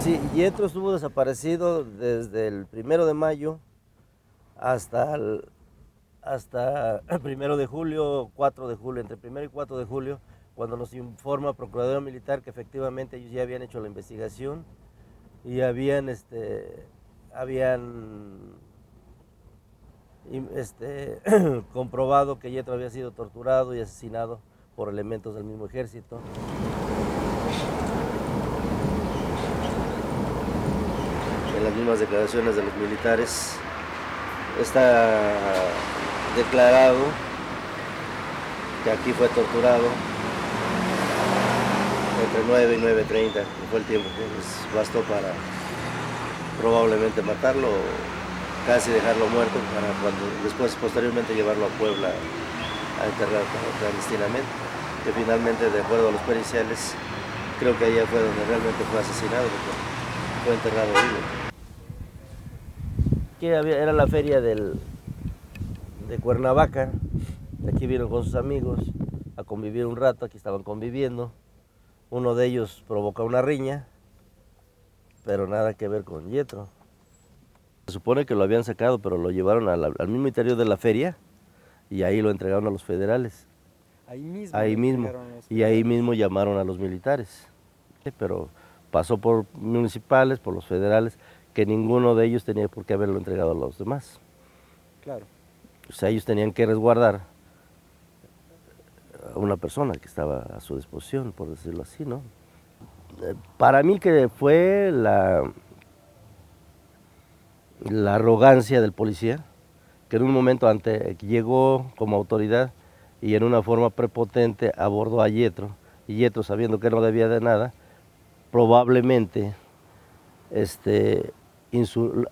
Sí, Yetro estuvo desaparecido desde el 1 de mayo hasta el 1 de julio, 4 de julio, entre 1 y 4 de julio, cuando nos informa Procuraduría Militar que efectivamente ellos ya habían hecho la investigación y habían comprobado que Yetro había sido torturado y asesinado por elementos del mismo ejército. En las mismas declaraciones de los militares está declarado que aquí fue torturado entre 9 y 9:30, que fue el tiempo que les bastó para probablemente matarlo o casi dejarlo muerto para después posteriormente llevarlo a Puebla a enterrar clandestinamente, que finalmente, de acuerdo a los periciales, creo que allá fue donde realmente fue asesinado, porque fue enterrado vivo. Era la feria de Cuernavaca, aquí vieron con sus amigos a convivir un rato, aquí estaban conviviendo, uno de ellos provoca una riña, pero nada que ver con Yetro. Se supone que lo habían sacado, pero lo llevaron al mismo interior de la feria y ahí lo entregaron a los federales. Ahí mismo. Y ahí mismo llamaron a los militares. Pero pasó por municipales, por los federales, que ninguno de ellos tenía por qué haberlo entregado a los demás.
Claro.
O sea, ellos tenían que resguardar a una persona que estaba a su disposición, por decirlo así, ¿no? Para mí que fue la arrogancia del policía, que en un momento antes llegó como autoridad y en una forma prepotente abordó a Yetro, y Yetro, sabiendo que no debía de nada, probablemente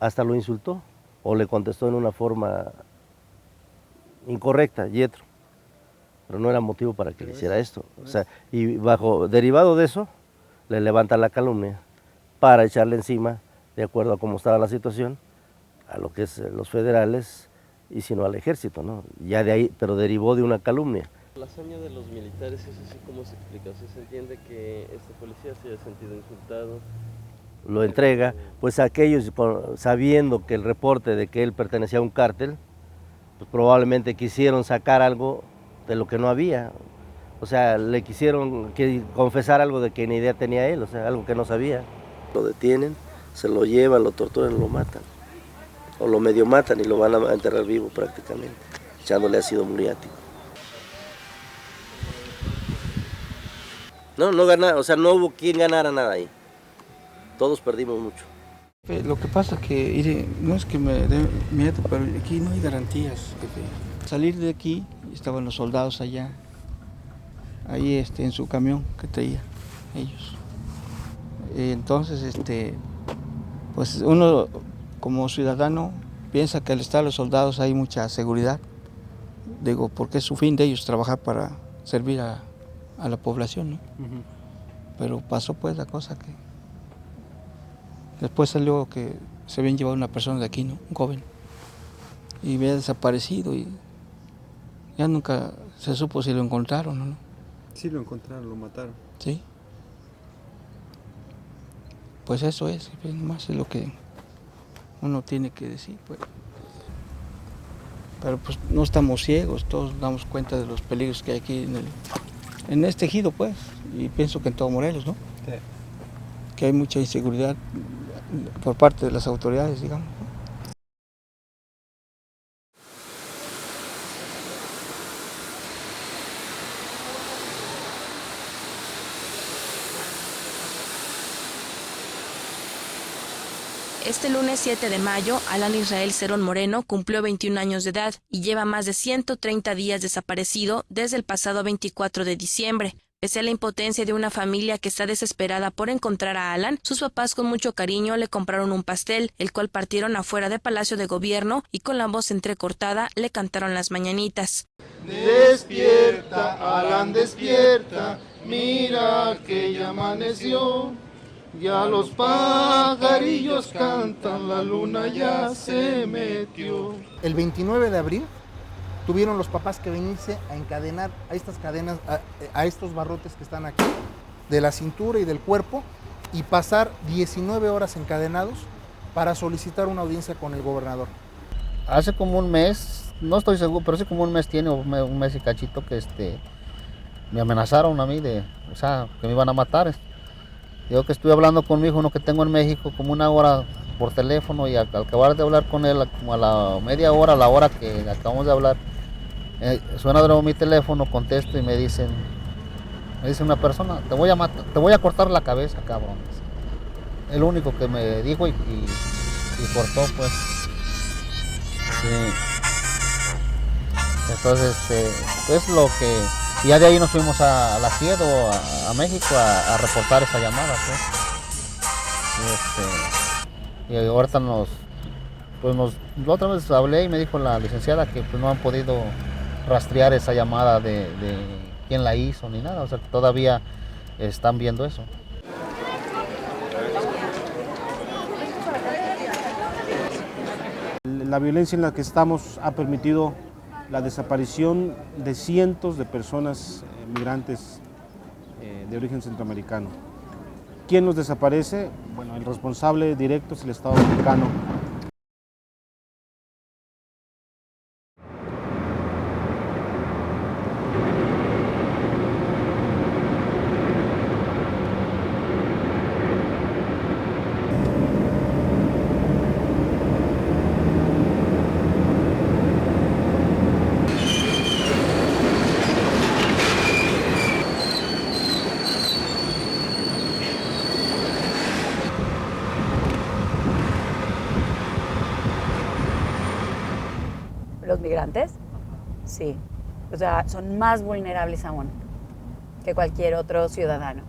hasta lo insultó o le contestó en una forma incorrecta, Yetro, pero no era motivo para que le hiciera esto. O sea, y derivado de eso, le levanta la calumnia para echarle encima, de acuerdo a cómo estaba la situación, a lo que es los federales y sino al ejército, ¿no? Ya de ahí, pero derivó de una calumnia.
La hazaña de los militares, ¿eso sí cómo se explica? O sea, ¿se entiende que este policía se haya sentido insultado?
Lo entrega, pues aquellos sabiendo que el reporte de que él pertenecía a un cártel, pues probablemente quisieron sacar algo de lo que no había. O sea, le quisieron confesar algo de que ni idea tenía él, o sea, algo que no sabía. Lo detienen, se lo llevan, lo torturan, lo matan. O lo medio matan y lo van a enterrar vivo prácticamente, echándole ácido muriático. No ganaron, o sea, no hubo quien ganara nada ahí. Todos perdimos mucho.
Lo que pasa es que, no es que me dé miedo, pero aquí no hay garantías. Salir de aquí, estaban los soldados allá, ahí en su camión que traía ellos. Entonces, pues uno como ciudadano piensa que al estar los soldados hay mucha seguridad. Digo, porque es su fin de ellos trabajar para servir a la población, ¿no? Pero pasó pues la cosa que después salió que se habían llevado una persona de aquí, ¿no? Un joven, y había desaparecido y ya nunca se supo si lo encontraron o no.
Sí lo encontraron, lo mataron.
Sí. Pues eso es, más es lo que uno tiene que decir, pues. Pero pues no estamos ciegos, todos damos cuenta de los peligros que hay aquí en este ejido, pues, y pienso que en todo Morelos, ¿no? Sí. Que hay mucha inseguridad por parte de las autoridades, digamos.
Este lunes 7 de mayo, Alan Israel Cerón Moreno cumplió 21 años de edad y lleva más de 130 días desaparecido desde el pasado 24 de diciembre. Pese a la impotencia de una familia que está desesperada por encontrar a Alan, sus papás con mucho cariño le compraron un pastel, el cual partieron afuera de Palacio de Gobierno y con la voz entrecortada le cantaron las mañanitas.
Despierta, Alan, despierta, mira que ya amaneció. Ya los pajarillos cantan, la luna ya se metió.
El 29 de abril tuvieron los papás que venirse a encadenar a estas cadenas, a estos barrotes que están aquí, de la cintura y del cuerpo, y pasar 19 horas encadenados para solicitar una audiencia con el gobernador.
Hace como un mes, no estoy seguro, pero hace como un mes tiene, un mes y cachito, que me amenazaron a mí o sea, que me iban a matar. Yo que estuve hablando con mi hijo, uno que tengo en México, como una hora por teléfono, y al acabar de hablar con él, como a la media hora, a la hora que acabamos de hablar, suena de nuevo mi teléfono, contesto y me dice una persona, te voy a matar, te voy a cortar la cabeza, cabrón. El único que me dijo y cortó, pues. Sí. Entonces, pues lo que... Y ya de ahí nos fuimos a la Siedo, a México, a reportar esa llamada, pues. Y ahorita la otra vez hablé y me dijo la licenciada que pues no han podido rastrear esa llamada de quién la hizo ni nada, o sea, que todavía están viendo eso.
La violencia en la que estamos ha permitido la desaparición de cientos de personas migrantes de origen centroamericano. ¿Quién los desaparece? Bueno, el responsable directo es el Estado mexicano.
Los migrantes, sí, o sea, son más vulnerables aún que cualquier otro ciudadano.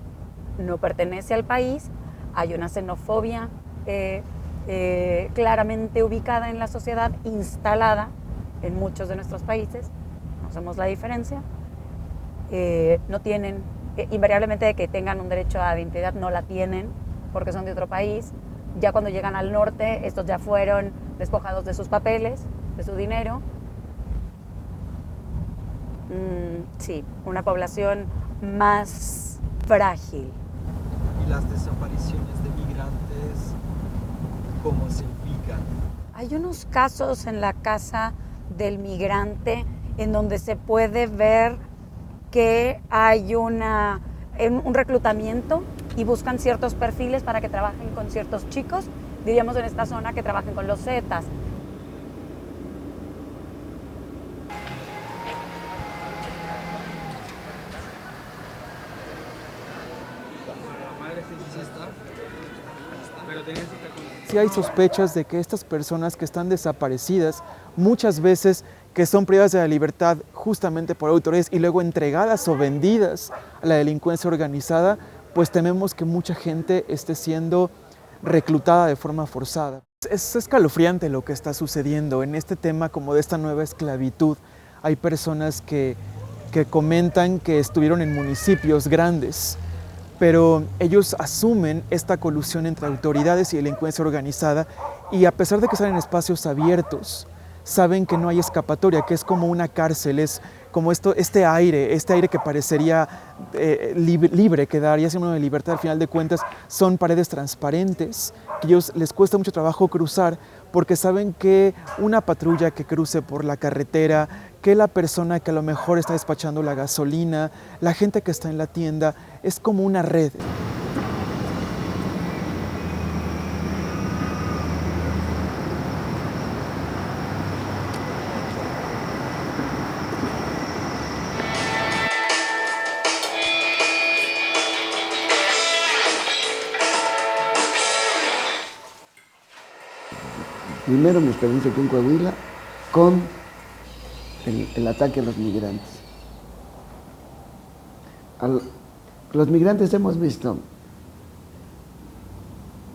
No pertenece al país, hay una xenofobia claramente ubicada en la sociedad, instalada en muchos de nuestros países, no hacemos la diferencia, no tienen, invariablemente de que tengan un derecho a identidad, no la tienen porque son de otro país. Ya cuando llegan al norte, estos ya fueron despojados de sus papeles, de su dinero. Sí, una población más frágil.
¿Y las desapariciones de migrantes cómo se ubican?
Hay unos casos en la casa del migrante en donde se puede ver que hay un reclutamiento y buscan ciertos perfiles para que trabajen con ciertos chicos, diríamos en esta zona que trabajen con los Zetas.
Sí hay sospechas de que estas personas que están desaparecidas, muchas veces que son privadas de la libertad justamente por autoridades y luego entregadas o vendidas a la delincuencia organizada, pues tememos que mucha gente esté siendo reclutada de forma forzada. Es escalofriante lo que está sucediendo en este tema como de esta nueva esclavitud. Hay personas que comentan que estuvieron en municipios grandes, pero ellos asumen esta colusión entre autoridades y delincuencia organizada y a pesar de que están en espacios abiertos, saben que no hay escapatoria, que es como una cárcel, es como este aire que parecería libre, que daría sinónimo de libertad, al final de cuentas son paredes transparentes, que a ellos les cuesta mucho trabajo cruzar porque saben que una patrulla que cruce por la carretera, que la persona que a lo mejor está despachando la gasolina, la gente que está en la tienda, es como una red.
Primero mi experiencia aquí en Coahuila con el ataque a los migrantes. Los migrantes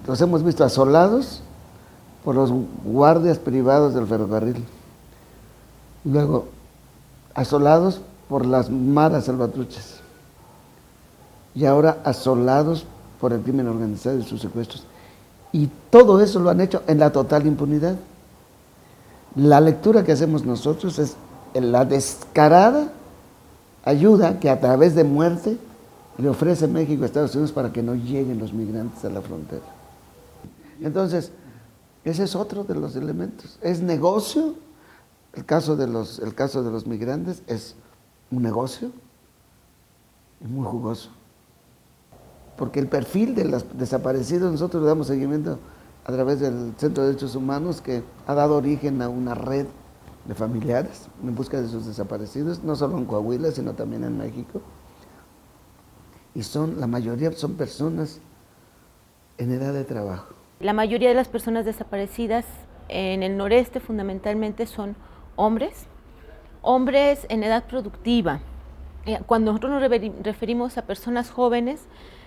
los hemos visto asolados por los guardias privados del ferrocarril. Luego, asolados por las maras salvatruchas. Y ahora asolados por el crimen organizado y sus secuestros. Y todo eso lo han hecho en la total impunidad. La lectura que hacemos nosotros es la descarada ayuda que a través de muerte le ofrece México a Estados Unidos para que no lleguen los migrantes a la frontera. Entonces, ese es otro de los elementos. Es negocio. El caso de los migrantes es un negocio y muy jugoso. Porque el perfil de los desaparecidos, nosotros le damos seguimiento a través del Centro de Derechos Humanos, que ha dado origen a una red de familiares en busca de sus desaparecidos, no solo en Coahuila, sino también en México. Y la mayoría son personas en edad de trabajo.
La mayoría de las personas desaparecidas en el noreste fundamentalmente son hombres en edad productiva. Cuando nosotros nos referimos a personas jóvenes,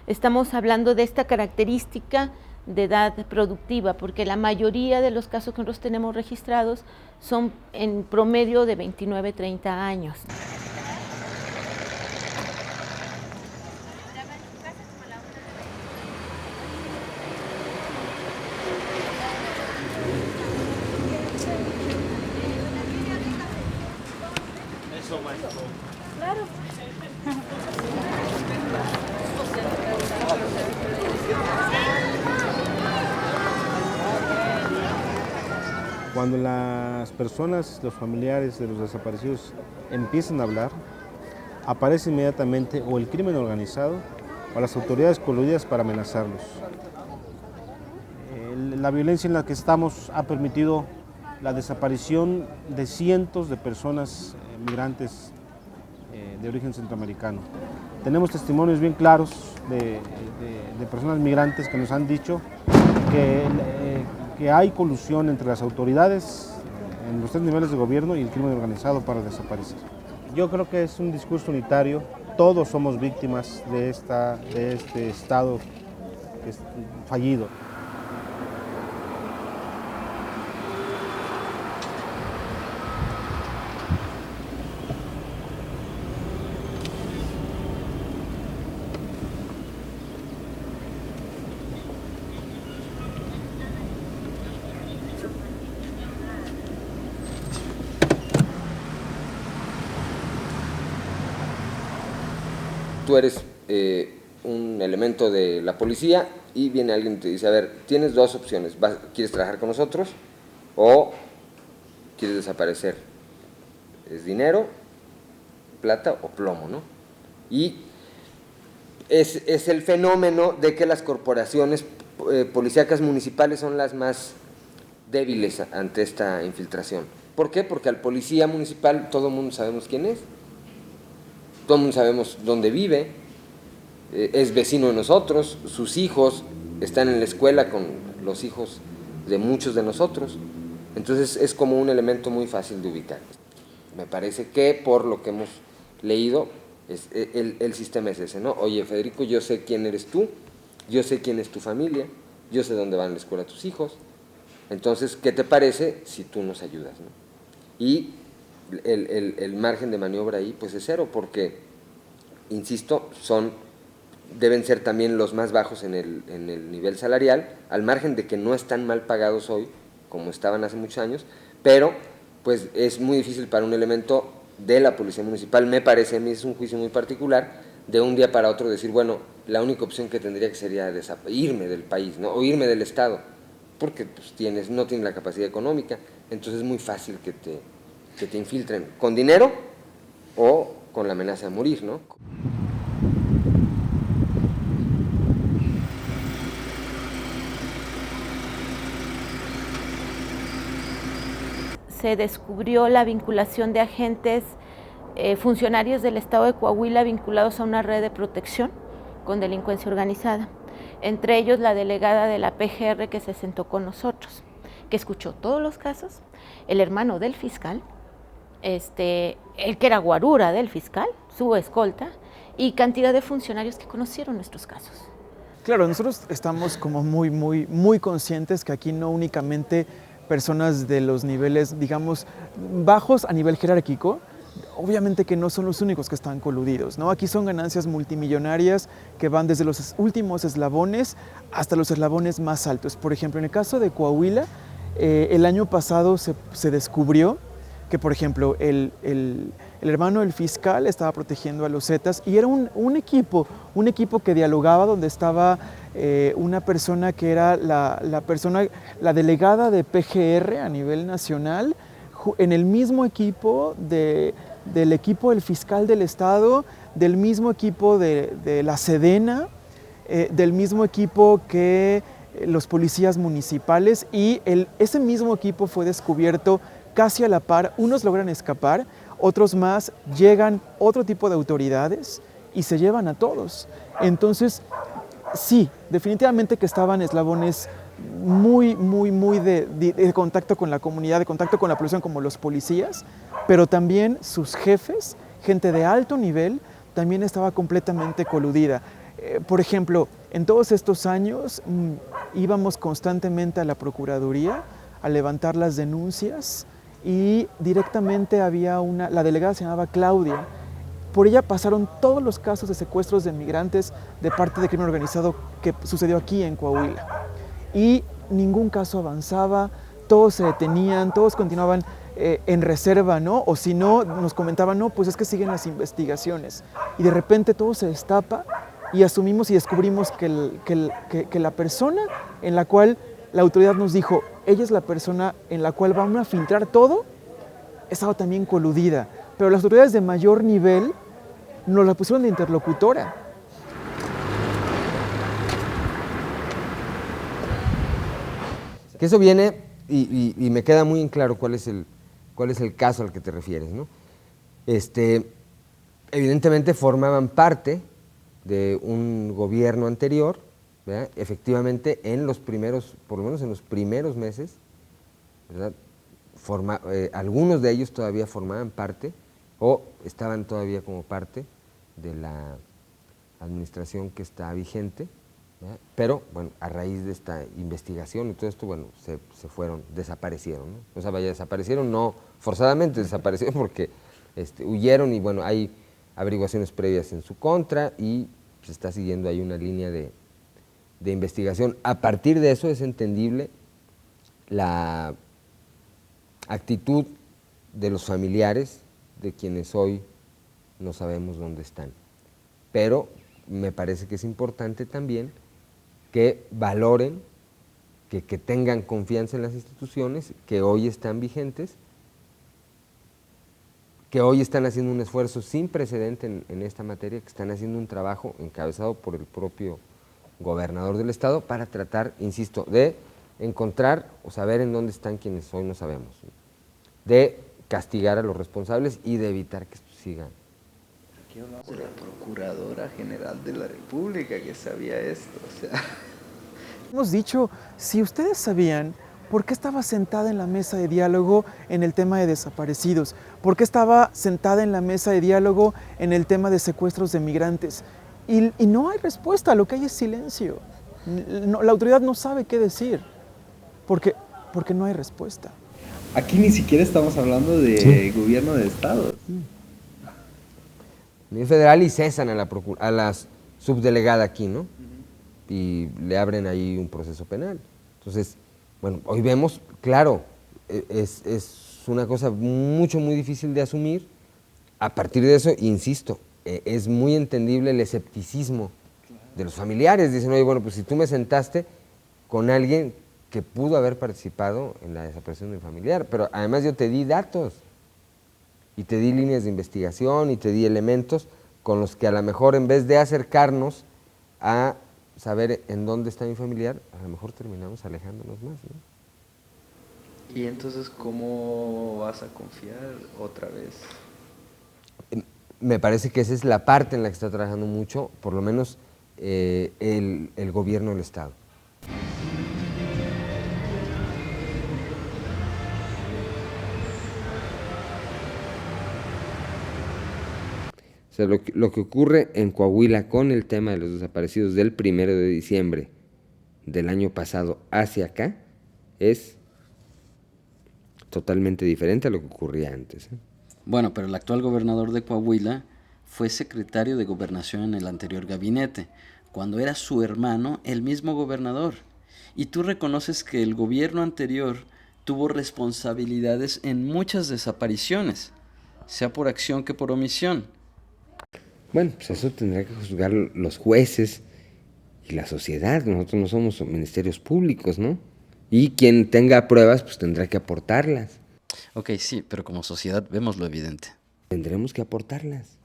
estamos hablando de esta característica de edad productiva, porque la mayoría de los casos que nosotros tenemos registrados son en promedio de 29, 30 años. Claro.
Cuando las personas, los familiares de los desaparecidos empiezan a hablar, aparece inmediatamente o el crimen organizado o las autoridades coludidas para amenazarlos. La violencia en la que estamos ha permitido la desaparición de cientos de personas migrantes de origen centroamericano. Tenemos testimonios bien claros de personas migrantes que nos han dicho que hay colusión entre las autoridades en los 3 niveles de gobierno y el crimen organizado para desaparecer. Yo creo que es un discurso unitario, todos somos víctimas de este Estado que es fallido.
Tú eres un elemento de la policía y viene alguien y te dice, a ver, tienes 2 opciones, ¿quieres trabajar con nosotros o quieres desaparecer? Es dinero, plata o plomo, ¿no? Y es el fenómeno de que las corporaciones policíacas municipales son las más débiles ante esta infiltración. ¿Por qué? Porque al policía municipal todo el mundo sabemos quién es. Todo el mundo sabemos dónde vive, es vecino de nosotros, sus hijos están en la escuela con los hijos de muchos de nosotros. Entonces es como un elemento muy fácil de ubicar. Me parece que por lo que hemos leído, el sistema es ese, ¿no? Oye, Federico, yo sé quién eres tú, yo sé quién es tu familia, yo sé dónde van a la escuela tus hijos. Entonces, ¿qué te parece si tú nos ayudas, ¿no? Y el margen de maniobra ahí pues es cero, porque, insisto, deben ser también los más bajos en el nivel salarial, al margen de que no están mal pagados hoy, como estaban hace muchos años, pero pues es muy difícil para un elemento de la policía municipal, me parece a mí, es un juicio muy particular, de un día para otro decir, bueno, la única opción que tendría que sería irme del país, ¿no? O irme del Estado, porque pues, no tienes la capacidad económica, entonces es muy fácil que te infiltren con dinero o con la amenaza de morir, ¿no?
Se descubrió la vinculación de agentes funcionarios del Estado de Coahuila vinculados a una red de protección con delincuencia organizada. Entre ellos la delegada de la PGR que se sentó con nosotros, que escuchó todos los casos, el hermano del fiscal, el que era guarura del fiscal, su escolta, y cantidad de funcionarios que conocieron nuestros casos.
Claro, nosotros estamos como muy conscientes que aquí no únicamente personas de los niveles, digamos, bajos a nivel jerárquico, obviamente que no son los únicos que están coludidos, ¿no? Aquí son ganancias multimillonarias que van desde los últimos eslabones hasta los eslabones más altos. Por ejemplo, en el caso de Coahuila, el año pasado se descubrió que por ejemplo, el hermano del fiscal estaba protegiendo a los Zetas y era un equipo que dialogaba, donde estaba una persona que era la delegada de PGR a nivel nacional, en el mismo equipo del equipo del fiscal del estado, del mismo equipo de la Sedena, del mismo equipo que los policías municipales, y ese mismo equipo fue descubierto casi a la par. Unos logran escapar, otros más llegan otro tipo de autoridades y se llevan a todos. Entonces, sí, definitivamente que estaban eslabones muy de contacto con la comunidad, de contacto con la población, como los policías, pero también sus jefes, gente de alto nivel, también estaba completamente coludida. Por ejemplo, en todos estos años íbamos constantemente a la Procuraduría a levantar las denuncias, y directamente había la delegada se llamaba Claudia. Por ella pasaron todos los casos de secuestros de migrantes de parte de crimen organizado que sucedió aquí en Coahuila. Y ningún caso avanzaba, todos se detenían, todos continuaban en reserva, ¿no? O si no, nos comentaban, no, pues es que siguen las investigaciones. Y de repente todo se destapa y asumimos y descubrimos que la persona en la cual la autoridad nos dijo, ella es la persona en la cual van a filtrar todo, estaba también coludida. Pero las autoridades de mayor nivel nos la pusieron de interlocutora.
Que eso viene, y me queda muy en claro cuál es el caso al que te refieres, ¿no? Evidentemente formaban parte de un gobierno anterior, ¿verdad? Efectivamente, por lo menos en los primeros meses, ¿verdad? Algunos de ellos todavía formaban parte o estaban todavía como parte de la administración que está vigente, ¿verdad? Pero bueno, a raíz de esta investigación y todo esto, bueno, se desaparecieron, ¿no? O sea, desaparecieron no forzadamente, desaparecieron porque huyeron, y bueno, hay averiguaciones previas en su contra y se está siguiendo ahí una línea de investigación. A partir de eso es entendible la actitud de los familiares de quienes hoy no sabemos dónde están. Pero me parece que es importante también que valoren, que tengan confianza en las instituciones que hoy están vigentes, que hoy están haciendo un esfuerzo sin precedente en esta materia, que están haciendo un trabajo encabezado por el propio gobernador del estado para tratar, insisto, de encontrar o saber en dónde están quienes hoy no sabemos, de castigar a los responsables y de evitar que esto siga.
Aquí hablamos de la Procuradora General de la República que sabía esto, o sea.
Hemos dicho, si ustedes sabían por qué estaba sentada en la mesa de diálogo en el tema de desaparecidos, por qué estaba sentada en la mesa de diálogo en el tema de secuestros de migrantes, y no hay respuesta, lo que hay es silencio. La autoridad no sabe qué decir, porque no hay respuesta.
Aquí ni siquiera estamos hablando de gobierno de estado.
A nivel federal, y cesan a la subdelegada aquí, ¿no? Y le abren ahí un proceso penal. Entonces, bueno, hoy vemos, claro, es una cosa muy difícil de asumir. A partir de eso, insisto, es muy entendible el escepticismo de los familiares. Dicen, oye, bueno, pues si tú me sentaste con alguien que pudo haber participado en la desaparición de mi familiar, pero además yo te di datos, y te di líneas de investigación, y te di elementos con los que a lo mejor, en vez de acercarnos a saber en dónde está mi familiar, a lo mejor terminamos alejándonos más, ¿no?
Y entonces, ¿cómo vas a confiar otra vez?
Me parece que esa es la parte en la que está trabajando mucho, por lo menos el gobierno del estado. O sea, lo que ocurre en Coahuila con el tema de los desaparecidos del 1 de diciembre del año pasado hacia acá es totalmente diferente a lo que ocurría antes, ¿eh?
Bueno, pero el actual gobernador de Coahuila fue secretario de Gobernación en el anterior gabinete, cuando era su hermano el mismo gobernador. Y tú reconoces que el gobierno anterior tuvo responsabilidades en muchas desapariciones, sea por acción que por omisión.
Bueno, pues eso tendrá que juzgar los jueces y la sociedad. Nosotros no somos ministerios públicos, ¿no? Y quien tenga pruebas, pues tendrá que aportarlas.
Ok, sí, pero como sociedad vemos lo evidente.
Tendremos que aportarlas.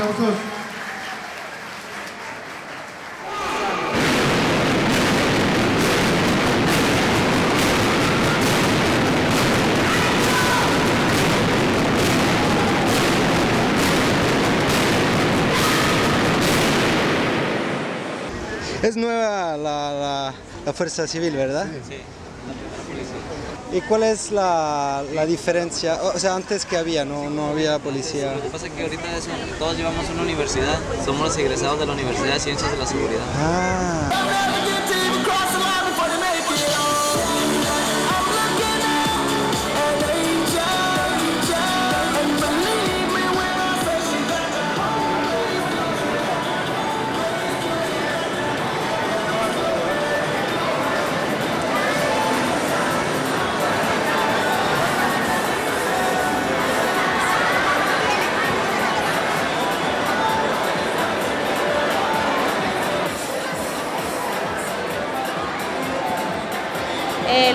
Aplausos.
Es nueva la Fuerza Civil, ¿verdad?
Sí.
¿Y cuál es la diferencia? O sea, antes que había, no había policía.
Lo que pasa es que ahorita todos llevamos una universidad, somos los egresados de la Universidad de Ciencias de la Seguridad.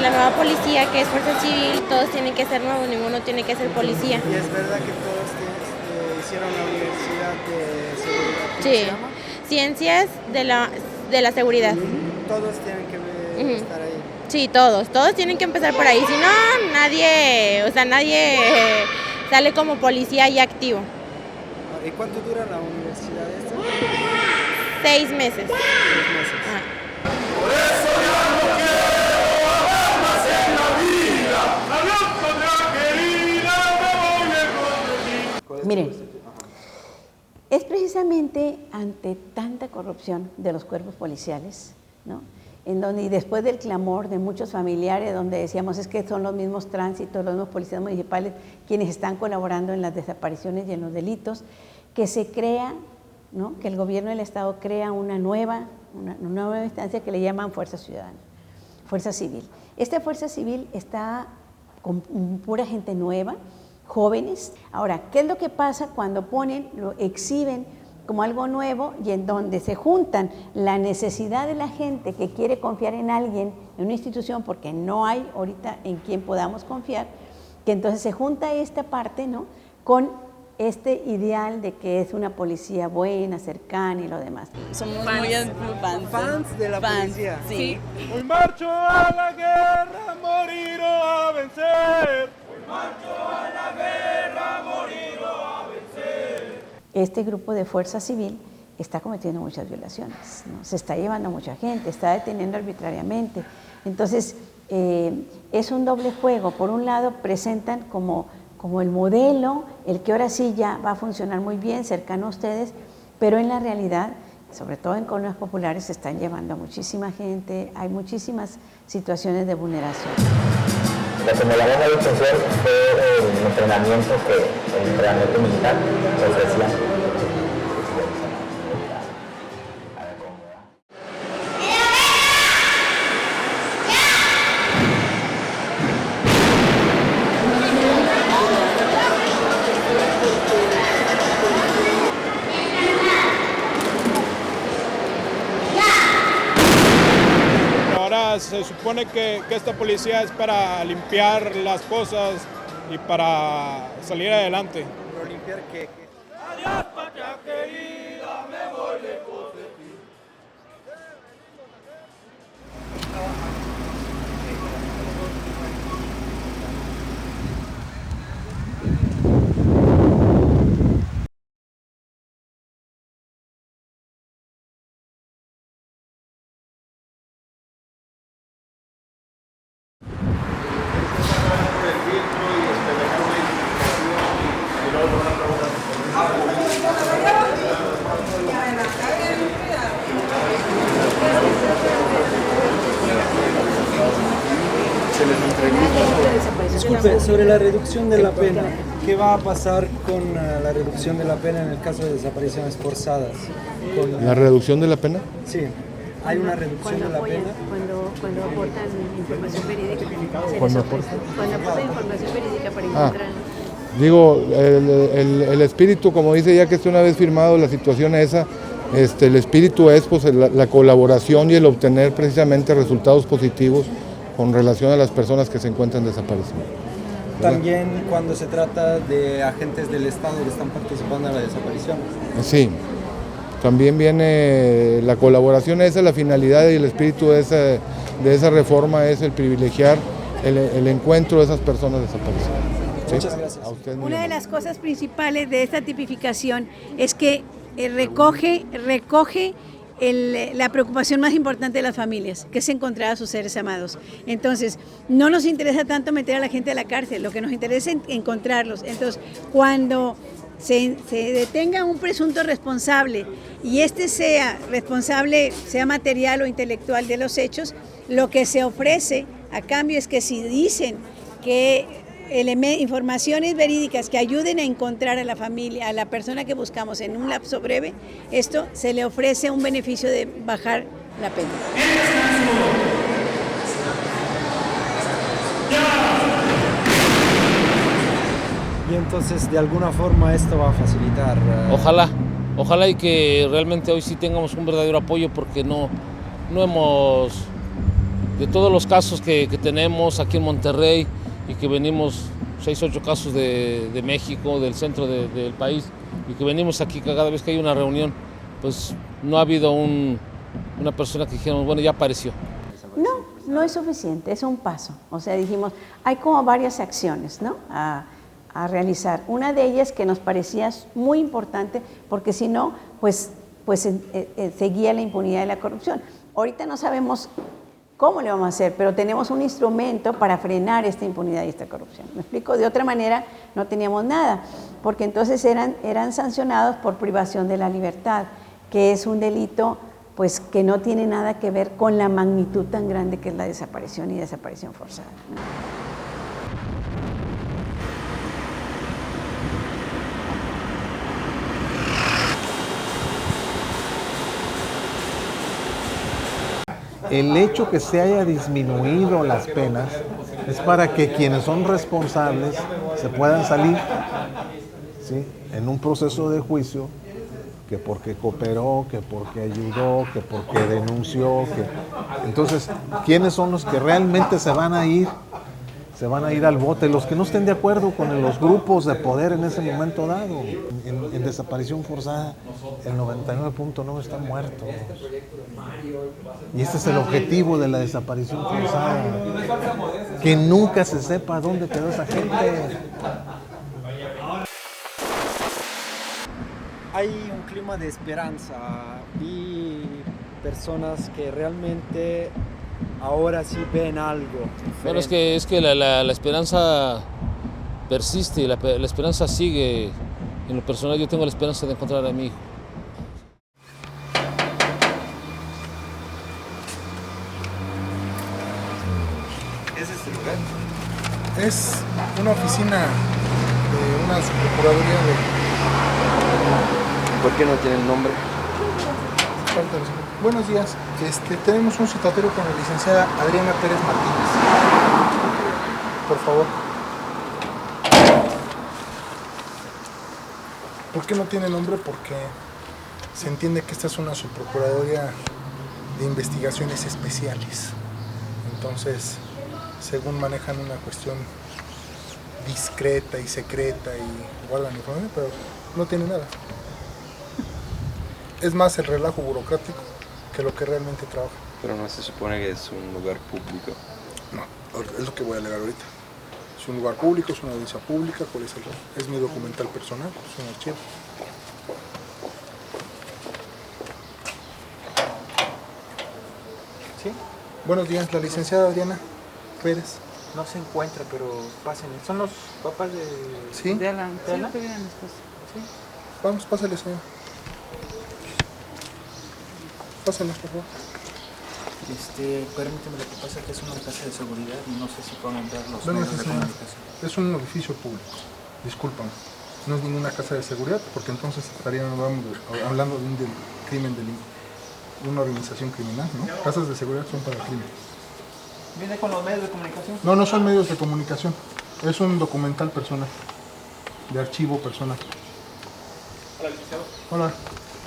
La nueva policía, que es Fuerza Civil, todos tienen que ser nuevos, ninguno tiene que ser policía.
¿Y es verdad que todos hicieron la Universidad de Seguridad? ¿Cómo se llama?
Ciencias de la Seguridad.
Todos tienen que estar ahí.
Sí, todos tienen que empezar por ahí, si no, nadie sale como policía y activo.
¿Y cuánto dura la universidad esta?
6 meses.
6 meses.
Por eso ya no quiero armas en la vida. Adiós, patria querida, me voy lejos de ti.
Miren, es precisamente ante tanta corrupción de los cuerpos policiales, ¿no? En donde, y después del clamor de muchos familiares, donde decíamos es que son los mismos tránsitos, los mismos policías municipales quienes están colaborando en las desapariciones y en los delitos, que se crea, ¿no? Que el gobierno del Estado crea una nueva instancia que le llaman Fuerza Ciudadana, Fuerza Civil. Esta Fuerza Civil está con pura gente nueva, jóvenes. Ahora, ¿qué es lo que pasa cuando lo exhiben como algo nuevo y en donde se juntan la necesidad de la gente que quiere confiar en alguien, en una institución, porque no hay ahorita en quien podamos confiar, que entonces se junta esta parte, ¿no?, con este ideal de que es una policía buena, cercana y lo demás.
Somos fans
de la policía.
Sí.
Hoy marcho a la guerra, morir o a vencer. Hoy marcho a la guerra, morir o a vencer.
Este grupo de Fuerza Civil está cometiendo muchas violaciones, ¿no? Se está llevando a mucha gente, está deteniendo arbitrariamente. Entonces, es un doble juego. Por un lado, presentan como el modelo, el que ahora sí ya va a funcionar muy bien, cercano a ustedes, pero en la realidad, sobre todo en colonias populares, se están llevando a muchísima gente, hay muchísimas situaciones de vulneración.
Lo que me llamó la atención fue el entrenamiento militar que ofrecían.
Ahora se supone que esta policía es para limpiar las cosas
y para salir adelante.
¿Pero limpiar qué?
Adiós, patria querida, me voy lejos de ti.
Disculpe, sobre la reducción de la pena, ¿qué va a pasar con la reducción de la pena en el caso de desapariciones forzadas?
¿La reducción de la pena?
Sí, hay una reducción de la pena.
Cuando aportan información verídica.
¿Cuándo aportan?
Cuando aportan información verídica para encontrar.
Digo, el espíritu, como dice ya que está una vez firmado la situación esa, el espíritu es pues, la colaboración y el obtener precisamente resultados positivos con relación a las personas que se encuentran desaparecidas.
También cuando se trata de agentes del Estado que están participando en la desaparición.
Sí, también viene la colaboración esa, la finalidad y el espíritu de esa reforma es el privilegiar el encuentro de esas personas desaparecidas. ¿Sí?
Muchas gracias.
A usted muy
Una de
amable.
las cosas principales de esta tipificación es que recoge la preocupación más importante de las familias, que es encontrar a sus seres amados. Entonces, no nos interesa tanto meter a la gente a la cárcel, lo que nos interesa es encontrarlos. Entonces, cuando se detenga un presunto responsable y este sea responsable, sea material o intelectual de los hechos, lo que se ofrece a cambio es que si dicen que informaciones verídicas que ayuden a encontrar a la familia, a la persona que buscamos en un lapso breve, esto se le ofrece un beneficio de bajar la pena.
Y entonces de alguna forma esto va a facilitar.
Ojalá y que realmente hoy sí tengamos un verdadero apoyo porque no hemos, de todos los casos que tenemos aquí en Monterrey, y que venimos 6 o 8 casos de México, del centro del país, y que venimos aquí cada vez que hay una reunión, pues no ha habido una persona que dijéramos, bueno, ya apareció.
No es suficiente, es un paso. O sea, dijimos, hay como varias acciones, ¿no? a realizar. Una de ellas que nos parecía muy importante, porque si no, pues seguía la impunidad y la corrupción. Ahorita no sabemos cómo le vamos a hacer, pero tenemos un instrumento para frenar esta impunidad y esta corrupción. ¿Me explico? De otra manera no teníamos nada, porque entonces eran sancionados por privación de la libertad, que es un delito pues que no tiene nada que ver con la magnitud tan grande que es la desaparición y desaparición forzada, ¿no?
El hecho que se haya disminuido las penas es para que quienes son responsables se puedan salir, ¿sí?, en un proceso de juicio, que porque cooperó, que porque ayudó, que porque denunció, entonces, ¿quiénes son los que realmente se van a ir al bote? Los que no estén de acuerdo con los grupos de poder en ese momento dado. En desaparición forzada, el 99.9 están muertos. Y este es el objetivo de la desaparición forzada, que nunca se sepa dónde quedó esa gente.
Hay un clima de esperanza. Vi personas que realmente ahora sí ven algo diferente.
Bueno, es que la esperanza persiste y la esperanza sigue. En lo personal yo tengo la esperanza de encontrar a mi hijo.
¿Es este lugar? Es una oficina de una subprocuraduría de...
¿Por qué no tiene el nombre?
Buenos días, tenemos un citatorio con la licenciada Adriana Pérez Martínez. Por favor. ¿Por qué no tiene nombre? Porque se entiende que esta es una subprocuraduría de investigaciones especiales. Entonces, según manejan una cuestión discreta y secreta y guardan información, pero no tiene nada. Es más el relajo burocrático que lo que realmente trabaja.
Pero no se supone que es un lugar público.
No, es lo que voy a alegar ahorita. Es un lugar público, es una audiencia pública, ¿cuál es el rol? Es mi documental personal, es un archivo.
¿Sí?
Buenos días, la licenciada Adriana Pérez.
No se encuentra, pero pasen. ¿Son los papás de,
¿Sí?
de Alan? ¿De Alan?
Sí. Vamos, pásale, señor. Pásale, por favor.
Permíteme, lo que pasa es que es una casa de seguridad y no sé si pueden ver los
No
medios de
necesariamente.
comunicación.
Es un edificio público. Discúlpame. No es ninguna casa de seguridad, porque entonces estaríamos hablando de un crimen de una organización criminal, ¿no? Casas de seguridad son para crimen.
¿Viene con los medios de comunicación?
No, no son medios de comunicación. Es un documental personal, de archivo personal.
Hola, licenciado.
Hola.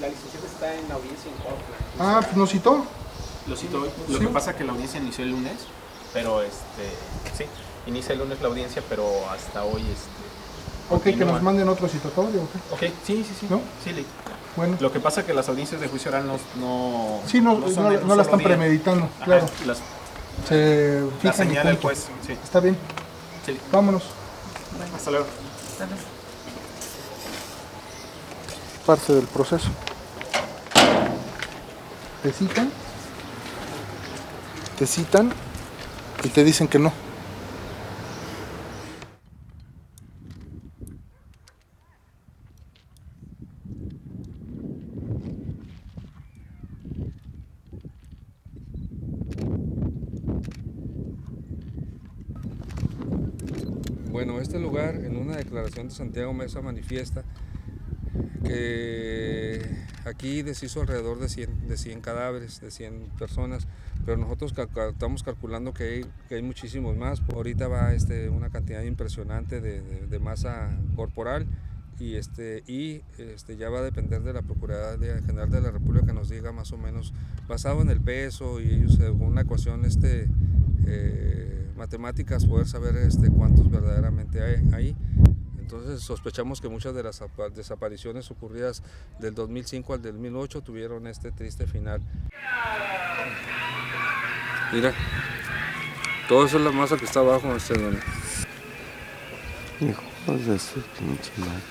La licenciada está en la audiencia en Cuautla.
Ah, pues nos citó.
Lo citó hoy. Lo
Sí.
que pasa es que la audiencia inició el lunes, pero sí, inicia el lunes la audiencia, pero hasta hoy
Ok, que
continúa.
nos manden otro citatorio, ¿ok?
Ok, sí.
¿No?
Sí,
Bueno.
Lo que pasa es que las audiencias de juicio oral no
Sí, no
son en un
la
solo
están
día.
premeditando,
Ajá,
claro.
las
Se
la
fijan y
señala el
punto.
juez, sí.
Está bien.
Sí.
Vámonos.
Hasta luego.
Parte del proceso. Te citan y te dicen que no.
Bueno, este lugar, en una declaración de Santiago Mesa, manifiesta que aquí deshizo alrededor de 100 cadáveres, de 100 personas, pero nosotros estamos calculando que hay muchísimos más. Ahorita va una cantidad impresionante de masa corporal y ya va a depender de la Procuraduría General de la República que nos diga más o menos, basado en el peso y ellos con una ecuación matemáticas, poder saber cuántos verdaderamente hay ahí. Entonces sospechamos que muchas de las desapariciones ocurridas del 2005 al 2008 tuvieron este triste final. Mira, todo eso es la masa que está abajo, don.
Hijos de su pinche madre.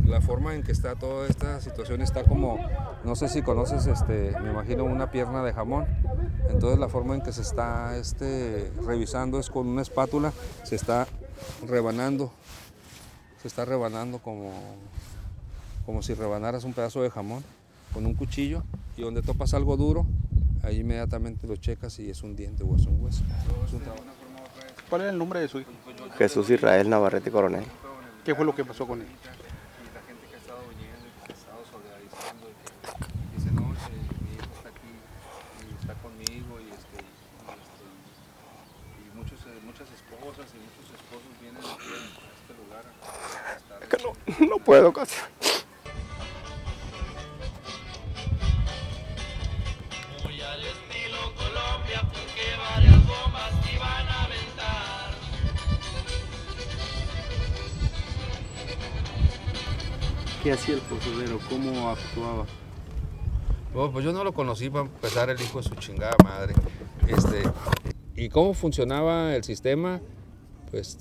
La forma en que está toda esta situación está como, no sé si conoces, me imagino una pierna de jamón. Entonces la forma en que se está revisando es con una espátula, se está rebanando como si rebanaras un pedazo de jamón con un cuchillo, y donde topas algo duro, ahí inmediatamente lo checas y es un diente o es un hueso.
¿Cuál era el nombre de su hijo?
Jesús Israel Navarrete Coronel.
¿Qué fue lo que pasó con él?
La gente que ha estado viniendo y que ha estado solidarizando, que dice, no, mi hijo está aquí y está conmigo y muchas esposas y muchos esposos vienen aquí a este lugar a estar.
Es que no puedo casi.
¿Qué hacía el posadero? ¿Cómo actuaba? Bueno, pues yo no lo conocí, para empezar, el hijo de su chingada madre. ¿Y cómo funcionaba el sistema? Pues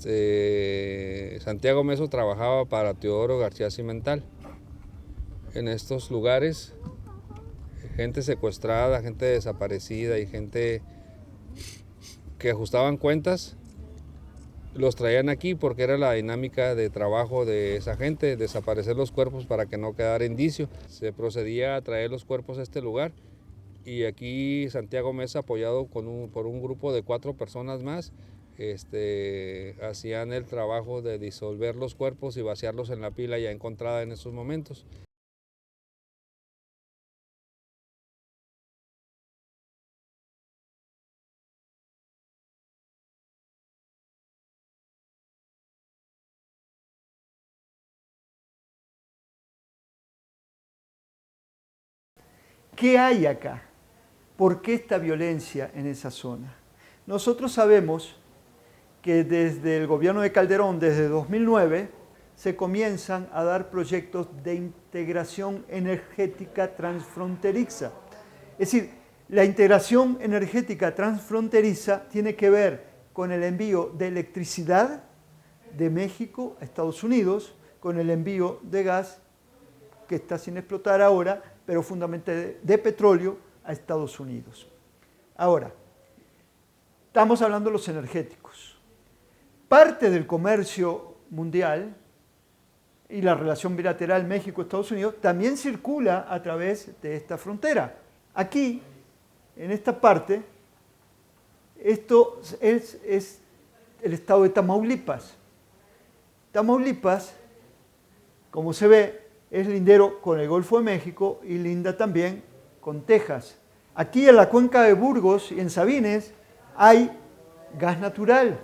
Santiago Meso trabajaba para Teodoro García Cimental. En estos lugares, gente secuestrada, gente desaparecida y gente que ajustaban cuentas, los traían aquí porque era la dinámica de trabajo de esa gente, desaparecer los cuerpos para que no quedara indicio. Se procedía a traer los cuerpos a este lugar y aquí Santiago Mesa, apoyado por un grupo de 4 personas más, hacían el trabajo de disolver los cuerpos y vaciarlos en la pila ya encontrada en esos momentos.
¿Qué hay acá? ¿Por qué esta violencia en esa zona?
Nosotros sabemos que desde el gobierno de Calderón, desde 2009, se comienzan a dar proyectos de integración energética transfronteriza. Es decir, la integración energética transfronteriza tiene que ver con el envío de electricidad de México a Estados Unidos, con el envío de gas, que está sin explotar ahora, pero fundamentalmente de petróleo a Estados Unidos. Ahora, estamos hablando de los energéticos. Parte del comercio mundial y la relación bilateral México-Estados Unidos también circula a través de esta frontera. Aquí, en esta parte, esto es el estado de Tamaulipas. Tamaulipas, como se ve, es lindero con el Golfo de México y linda también con Texas. Aquí en la cuenca de Burgos y en Sabines hay gas natural.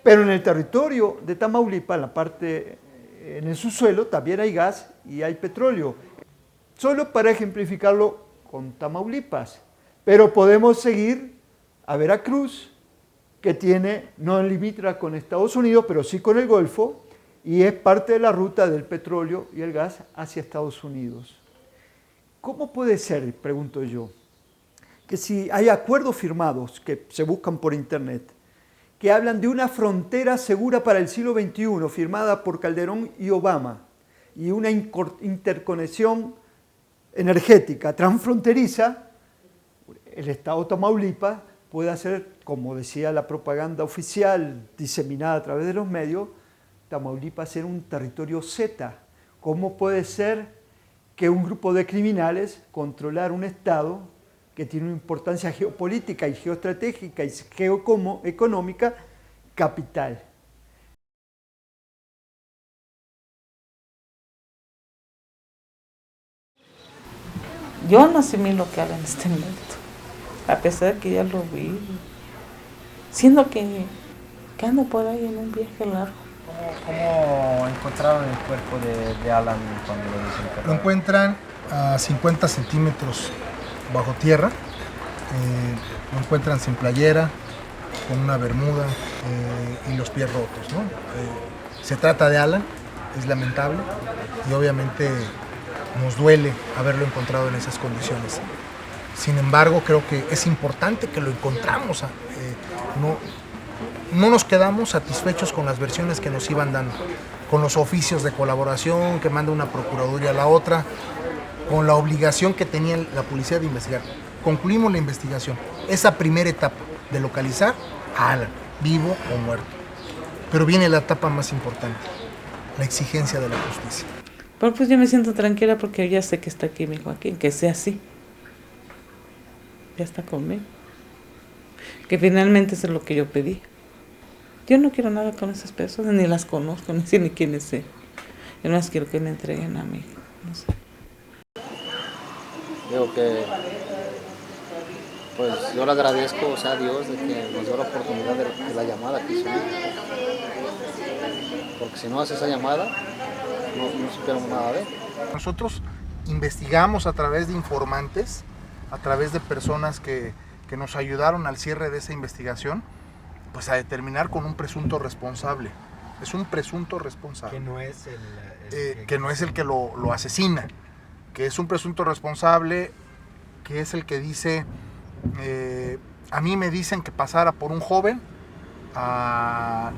Pero en el territorio de Tamaulipas, en el subsuelo, también hay gas y hay petróleo. Solo para ejemplificarlo con Tamaulipas. Pero podemos seguir a Veracruz, que no limita con Estados Unidos, pero sí con el Golfo, y es parte de la ruta del petróleo y el gas hacia Estados Unidos. ¿Cómo puede ser, pregunto yo, que si hay acuerdos firmados que se buscan por internet, que hablan de una frontera segura para el siglo XXI, firmada por Calderón y Obama, y una interconexión energética transfronteriza, el Estado de Tamaulipas puede hacer, como decía la propaganda oficial diseminada a través de los medios, Tamaulipas ser un territorio Z. ¿Cómo puede ser que un grupo de criminales controlar un Estado que tiene una importancia geopolítica y geoestratégica y geoeconómica capital?
Yo no asimilo que haga en este momento, a pesar de que ya lo vi, siendo que ando por ahí en un viaje largo.
¿Cómo encontraron el cuerpo de Alan cuando lo desenterraron?
Lo encuentran a 50 centímetros bajo tierra, lo encuentran sin playera, con una bermuda y los pies rotos, ¿no? Se trata de Alan, es lamentable y obviamente nos duele haberlo encontrado en esas condiciones. Sin embargo, creo que es importante que lo encontramos. No nos quedamos satisfechos con las versiones que nos iban dando, con los oficios de colaboración que manda una procuraduría a la otra, con la obligación que tenía la policía de investigar. Concluimos la investigación, esa primera etapa de localizar a Alan, vivo o muerto. Pero viene la etapa más importante, la exigencia de la justicia.
Pero pues yo me siento tranquila porque ya sé que está aquí mi Joaquín, que sea así. Ya está conmigo. Que finalmente eso es lo que yo pedí. Yo no quiero nada con esas personas, ni las conozco, ni sé ni quiénes sé. Yo no más quiero que me entreguen a mí, no sé.
Digo que, pues yo le agradezco, o sea, a Dios de que nos dio la oportunidad de la llamada que hizo. Porque si no hace esa llamada, no supiéramos nada de él.
Nosotros investigamos a través de informantes, a través de personas que nos ayudaron al cierre de esa investigación, pues a determinar con un presunto responsable. Es un presunto responsable.
Que no es
que no es el que lo asesina, que es un presunto responsable, que es el que dice, a mí me dicen que pasara por un joven a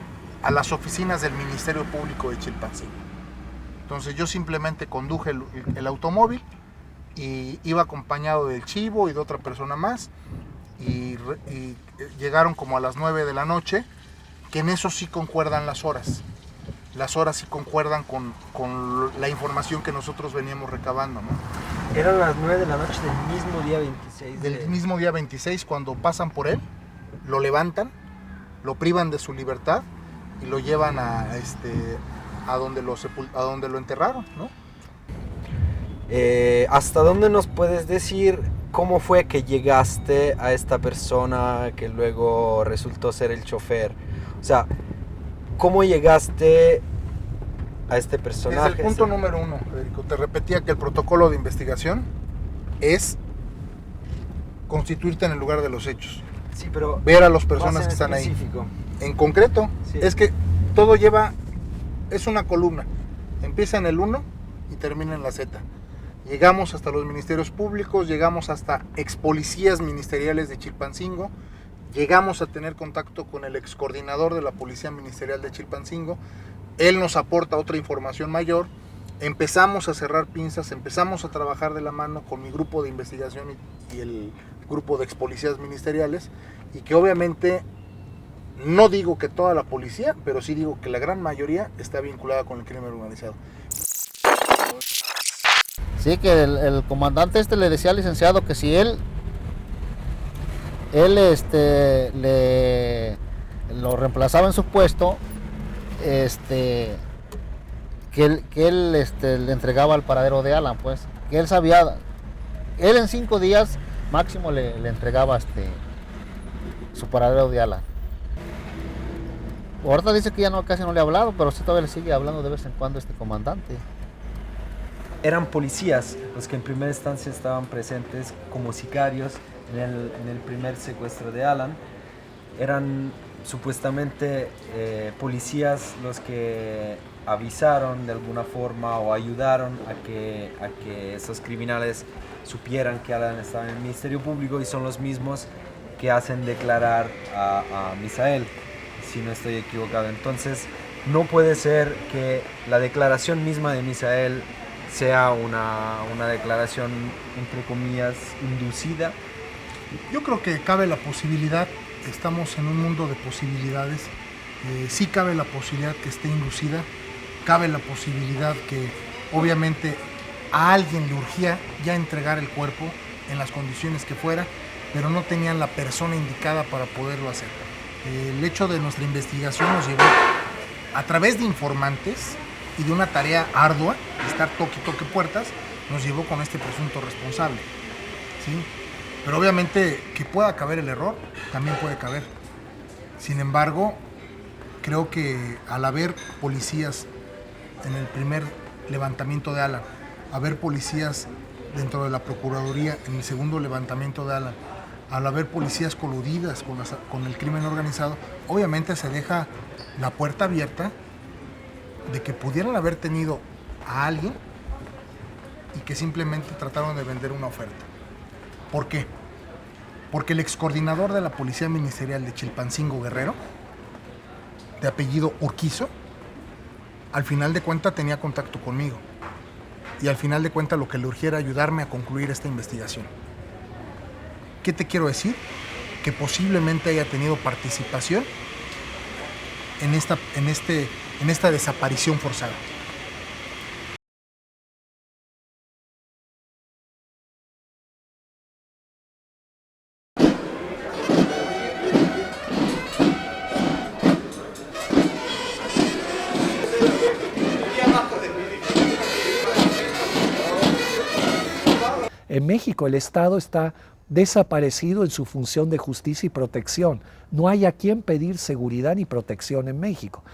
las oficinas del Ministerio Público de Chilpancingo. Entonces yo simplemente conduje el automóvil y iba acompañado del Chivo y de otra persona más, y llegaron como a las 9 de la noche, que en eso sí concuerdan las horas sí concuerdan con la información que nosotros veníamos recabando, ¿no?
Eran las 9 de la noche del mismo día 26.
Del mismo día 26, cuando pasan por él, lo levantan, lo privan de su libertad y lo llevan a donde lo enterraron, ¿no?
¿Hasta dónde nos puedes decir cómo fue que llegaste a esta persona que luego resultó ser el chofer? O sea, ¿cómo llegaste a este personaje?
Desde el punto número 1, Federico, te repetía que el protocolo de investigación es constituirte en el lugar de los hechos.
Sí, pero
ver a las
más
personas
en
que están ahí.
específico.
En concreto,
Sí.
es que todo es una columna. Empieza en el 1 y termina en la Z. Llegamos hasta los ministerios públicos, llegamos hasta ex policías ministeriales de Chilpancingo, llegamos a tener contacto con el ex coordinador de la Policía Ministerial de Chilpancingo, él nos aporta otra información mayor, empezamos a cerrar pinzas, empezamos a trabajar de la mano con mi grupo de investigación y el grupo de ex policías ministeriales, y que obviamente no digo que toda la policía, pero sí digo que la gran mayoría está vinculada con el crimen organizado.
Sí, que el comandante le decía al licenciado que si él lo reemplazaba en su puesto, que él le entregaba al paradero de Alan, pues, que él sabía, él en 5 días máximo le entregaba su paradero de Alan. Ahorita dice que ya casi no le ha hablado, pero sí todavía le sigue hablando de vez en cuando este comandante.
Eran policías los que en primera instancia estaban presentes como sicarios en el primer secuestro de Alan. Eran supuestamente policías los que avisaron de alguna forma o ayudaron a que esos criminales supieran que Alan estaba en el Ministerio Público, y son los mismos que hacen declarar a Misael, si no estoy equivocado. Entonces no puede ser que la declaración misma de Misael sea una declaración, entre comillas, inducida.
Yo creo que cabe la posibilidad, estamos en un mundo de posibilidades, sí cabe la posibilidad que esté inducida, cabe la posibilidad que obviamente a alguien le urgía ya entregar el cuerpo en las condiciones que fuera, pero no tenían la persona indicada para poderlo hacer. El hecho de nuestra investigación nos llevó a través de informantes y de una tarea ardua, de estar toque puertas, nos llevó con este presunto responsable, ¿sí? Pero obviamente que pueda caber el error, también puede caber. Sin embargo, creo que al haber policías en el primer levantamiento de Alan, haber policías dentro de la Procuraduría en el segundo levantamiento de Alan, al haber policías coludidas con el crimen organizado, obviamente se deja la puerta abierta de que pudieran haber tenido a alguien y que simplemente trataron de vender una oferta. ¿Por qué? Porque el excoordinador de la Policía Ministerial de Chilpancingo, Guerrero, de apellido Urquizo, al final de cuentas tenía contacto conmigo, y al final de cuentas lo que le urgía era ayudarme a concluir esta investigación. ¿Qué te quiero decir? Que posiblemente haya tenido participación en esta desaparición forzada.
En México el Estado está desaparecido en su función de justicia y protección. No hay a quien pedir seguridad ni protección en México.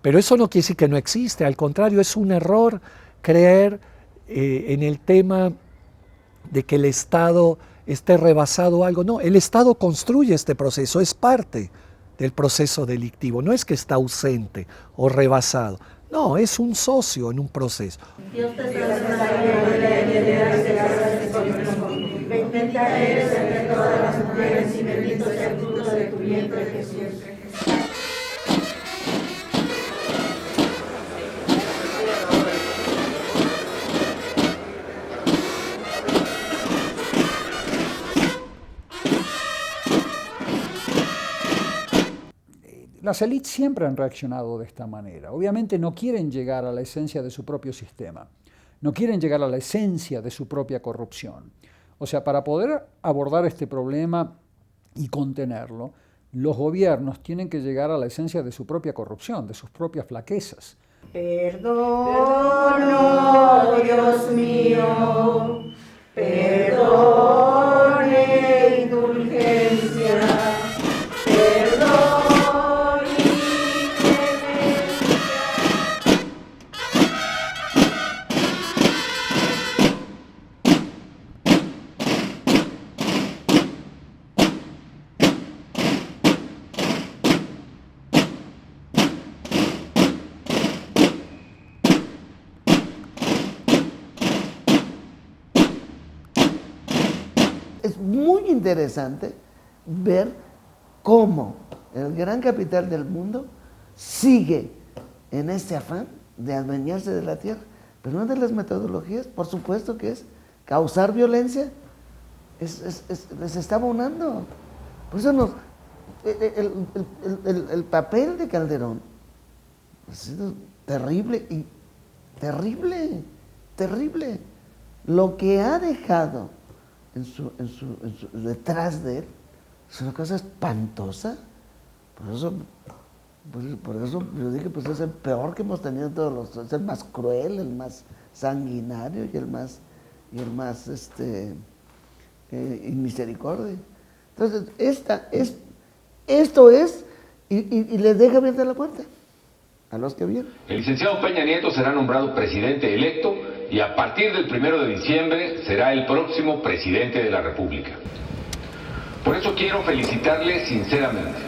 Pero eso no quiere decir que no existe, al contrario, es un error creer en el tema de que el Estado esté rebasado o algo. No, el Estado construye este proceso, es parte del proceso delictivo, no es que está ausente o rebasado. No, es un socio en un proceso.
Dios te bendita eres entre todas las mujeres y bendito sea el fruto de tu vientre, Jesús.
Las élites siempre han reaccionado de esta manera. Obviamente no quieren llegar a la esencia de su propio sistema, no quieren llegar a la esencia de su propia corrupción. O sea, para poder abordar este problema y contenerlo, los gobiernos tienen que llegar a la esencia de su propia corrupción, de sus propias flaquezas.
Perdono, Dios mío, perdone, indulgencia, perdón y clemencia.
es muy interesante ver cómo el gran capital del mundo sigue en este afán de adueñarse de la tierra. Pero una de las metodologías, por supuesto, que es causar violencia, les está abonando. Por eso el papel de Calderón ha sido terrible y terrible. Lo que ha dejado detrás de él es una cosa espantosa. Por eso yo dije, pues es el peor que hemos tenido todos es el más cruel, el más sanguinario y el más inmisericordia. Entonces, esto es, y les deja abierta la puerta a los que vienen.
El licenciado Peña Nieto será nombrado presidente electo y a partir del 1 de diciembre será el próximo presidente de la República. Por eso quiero felicitarle sinceramente,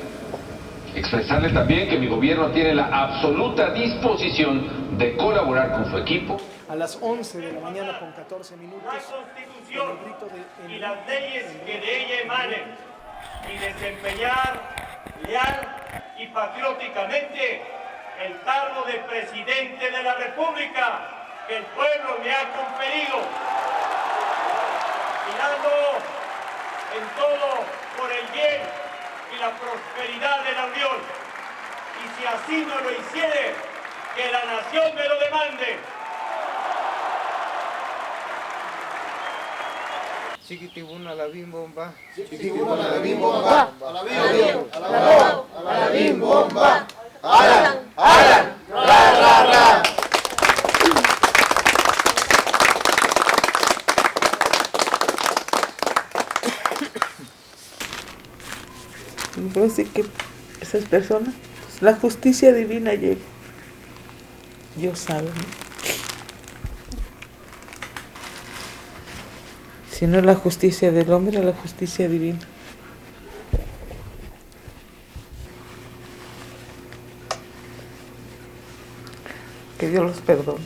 expresarle también que mi gobierno tiene la absoluta disposición de colaborar con su equipo.
A las 11 de la mañana con 14 minutos.
La Constitución y las leyes que de ella emanen y desempeñar leal y patrióticamente el cargo de presidente de la República que el pueblo me ha conferido, mirando en todo por el bien y la prosperidad de la Unión, y si así no lo hiciere, que la nación me lo demande.
Chiquitibuna la bim bomba.
Chiquitibuna la bim bomba. A la bim bomba. Alan, Alan, ra, ra, ra.
Puedo decir que esas personas, pues, la justicia divina llega. Dios sabe, ¿no? Si no es la justicia del hombre, es la justicia divina. Que Dios los perdone.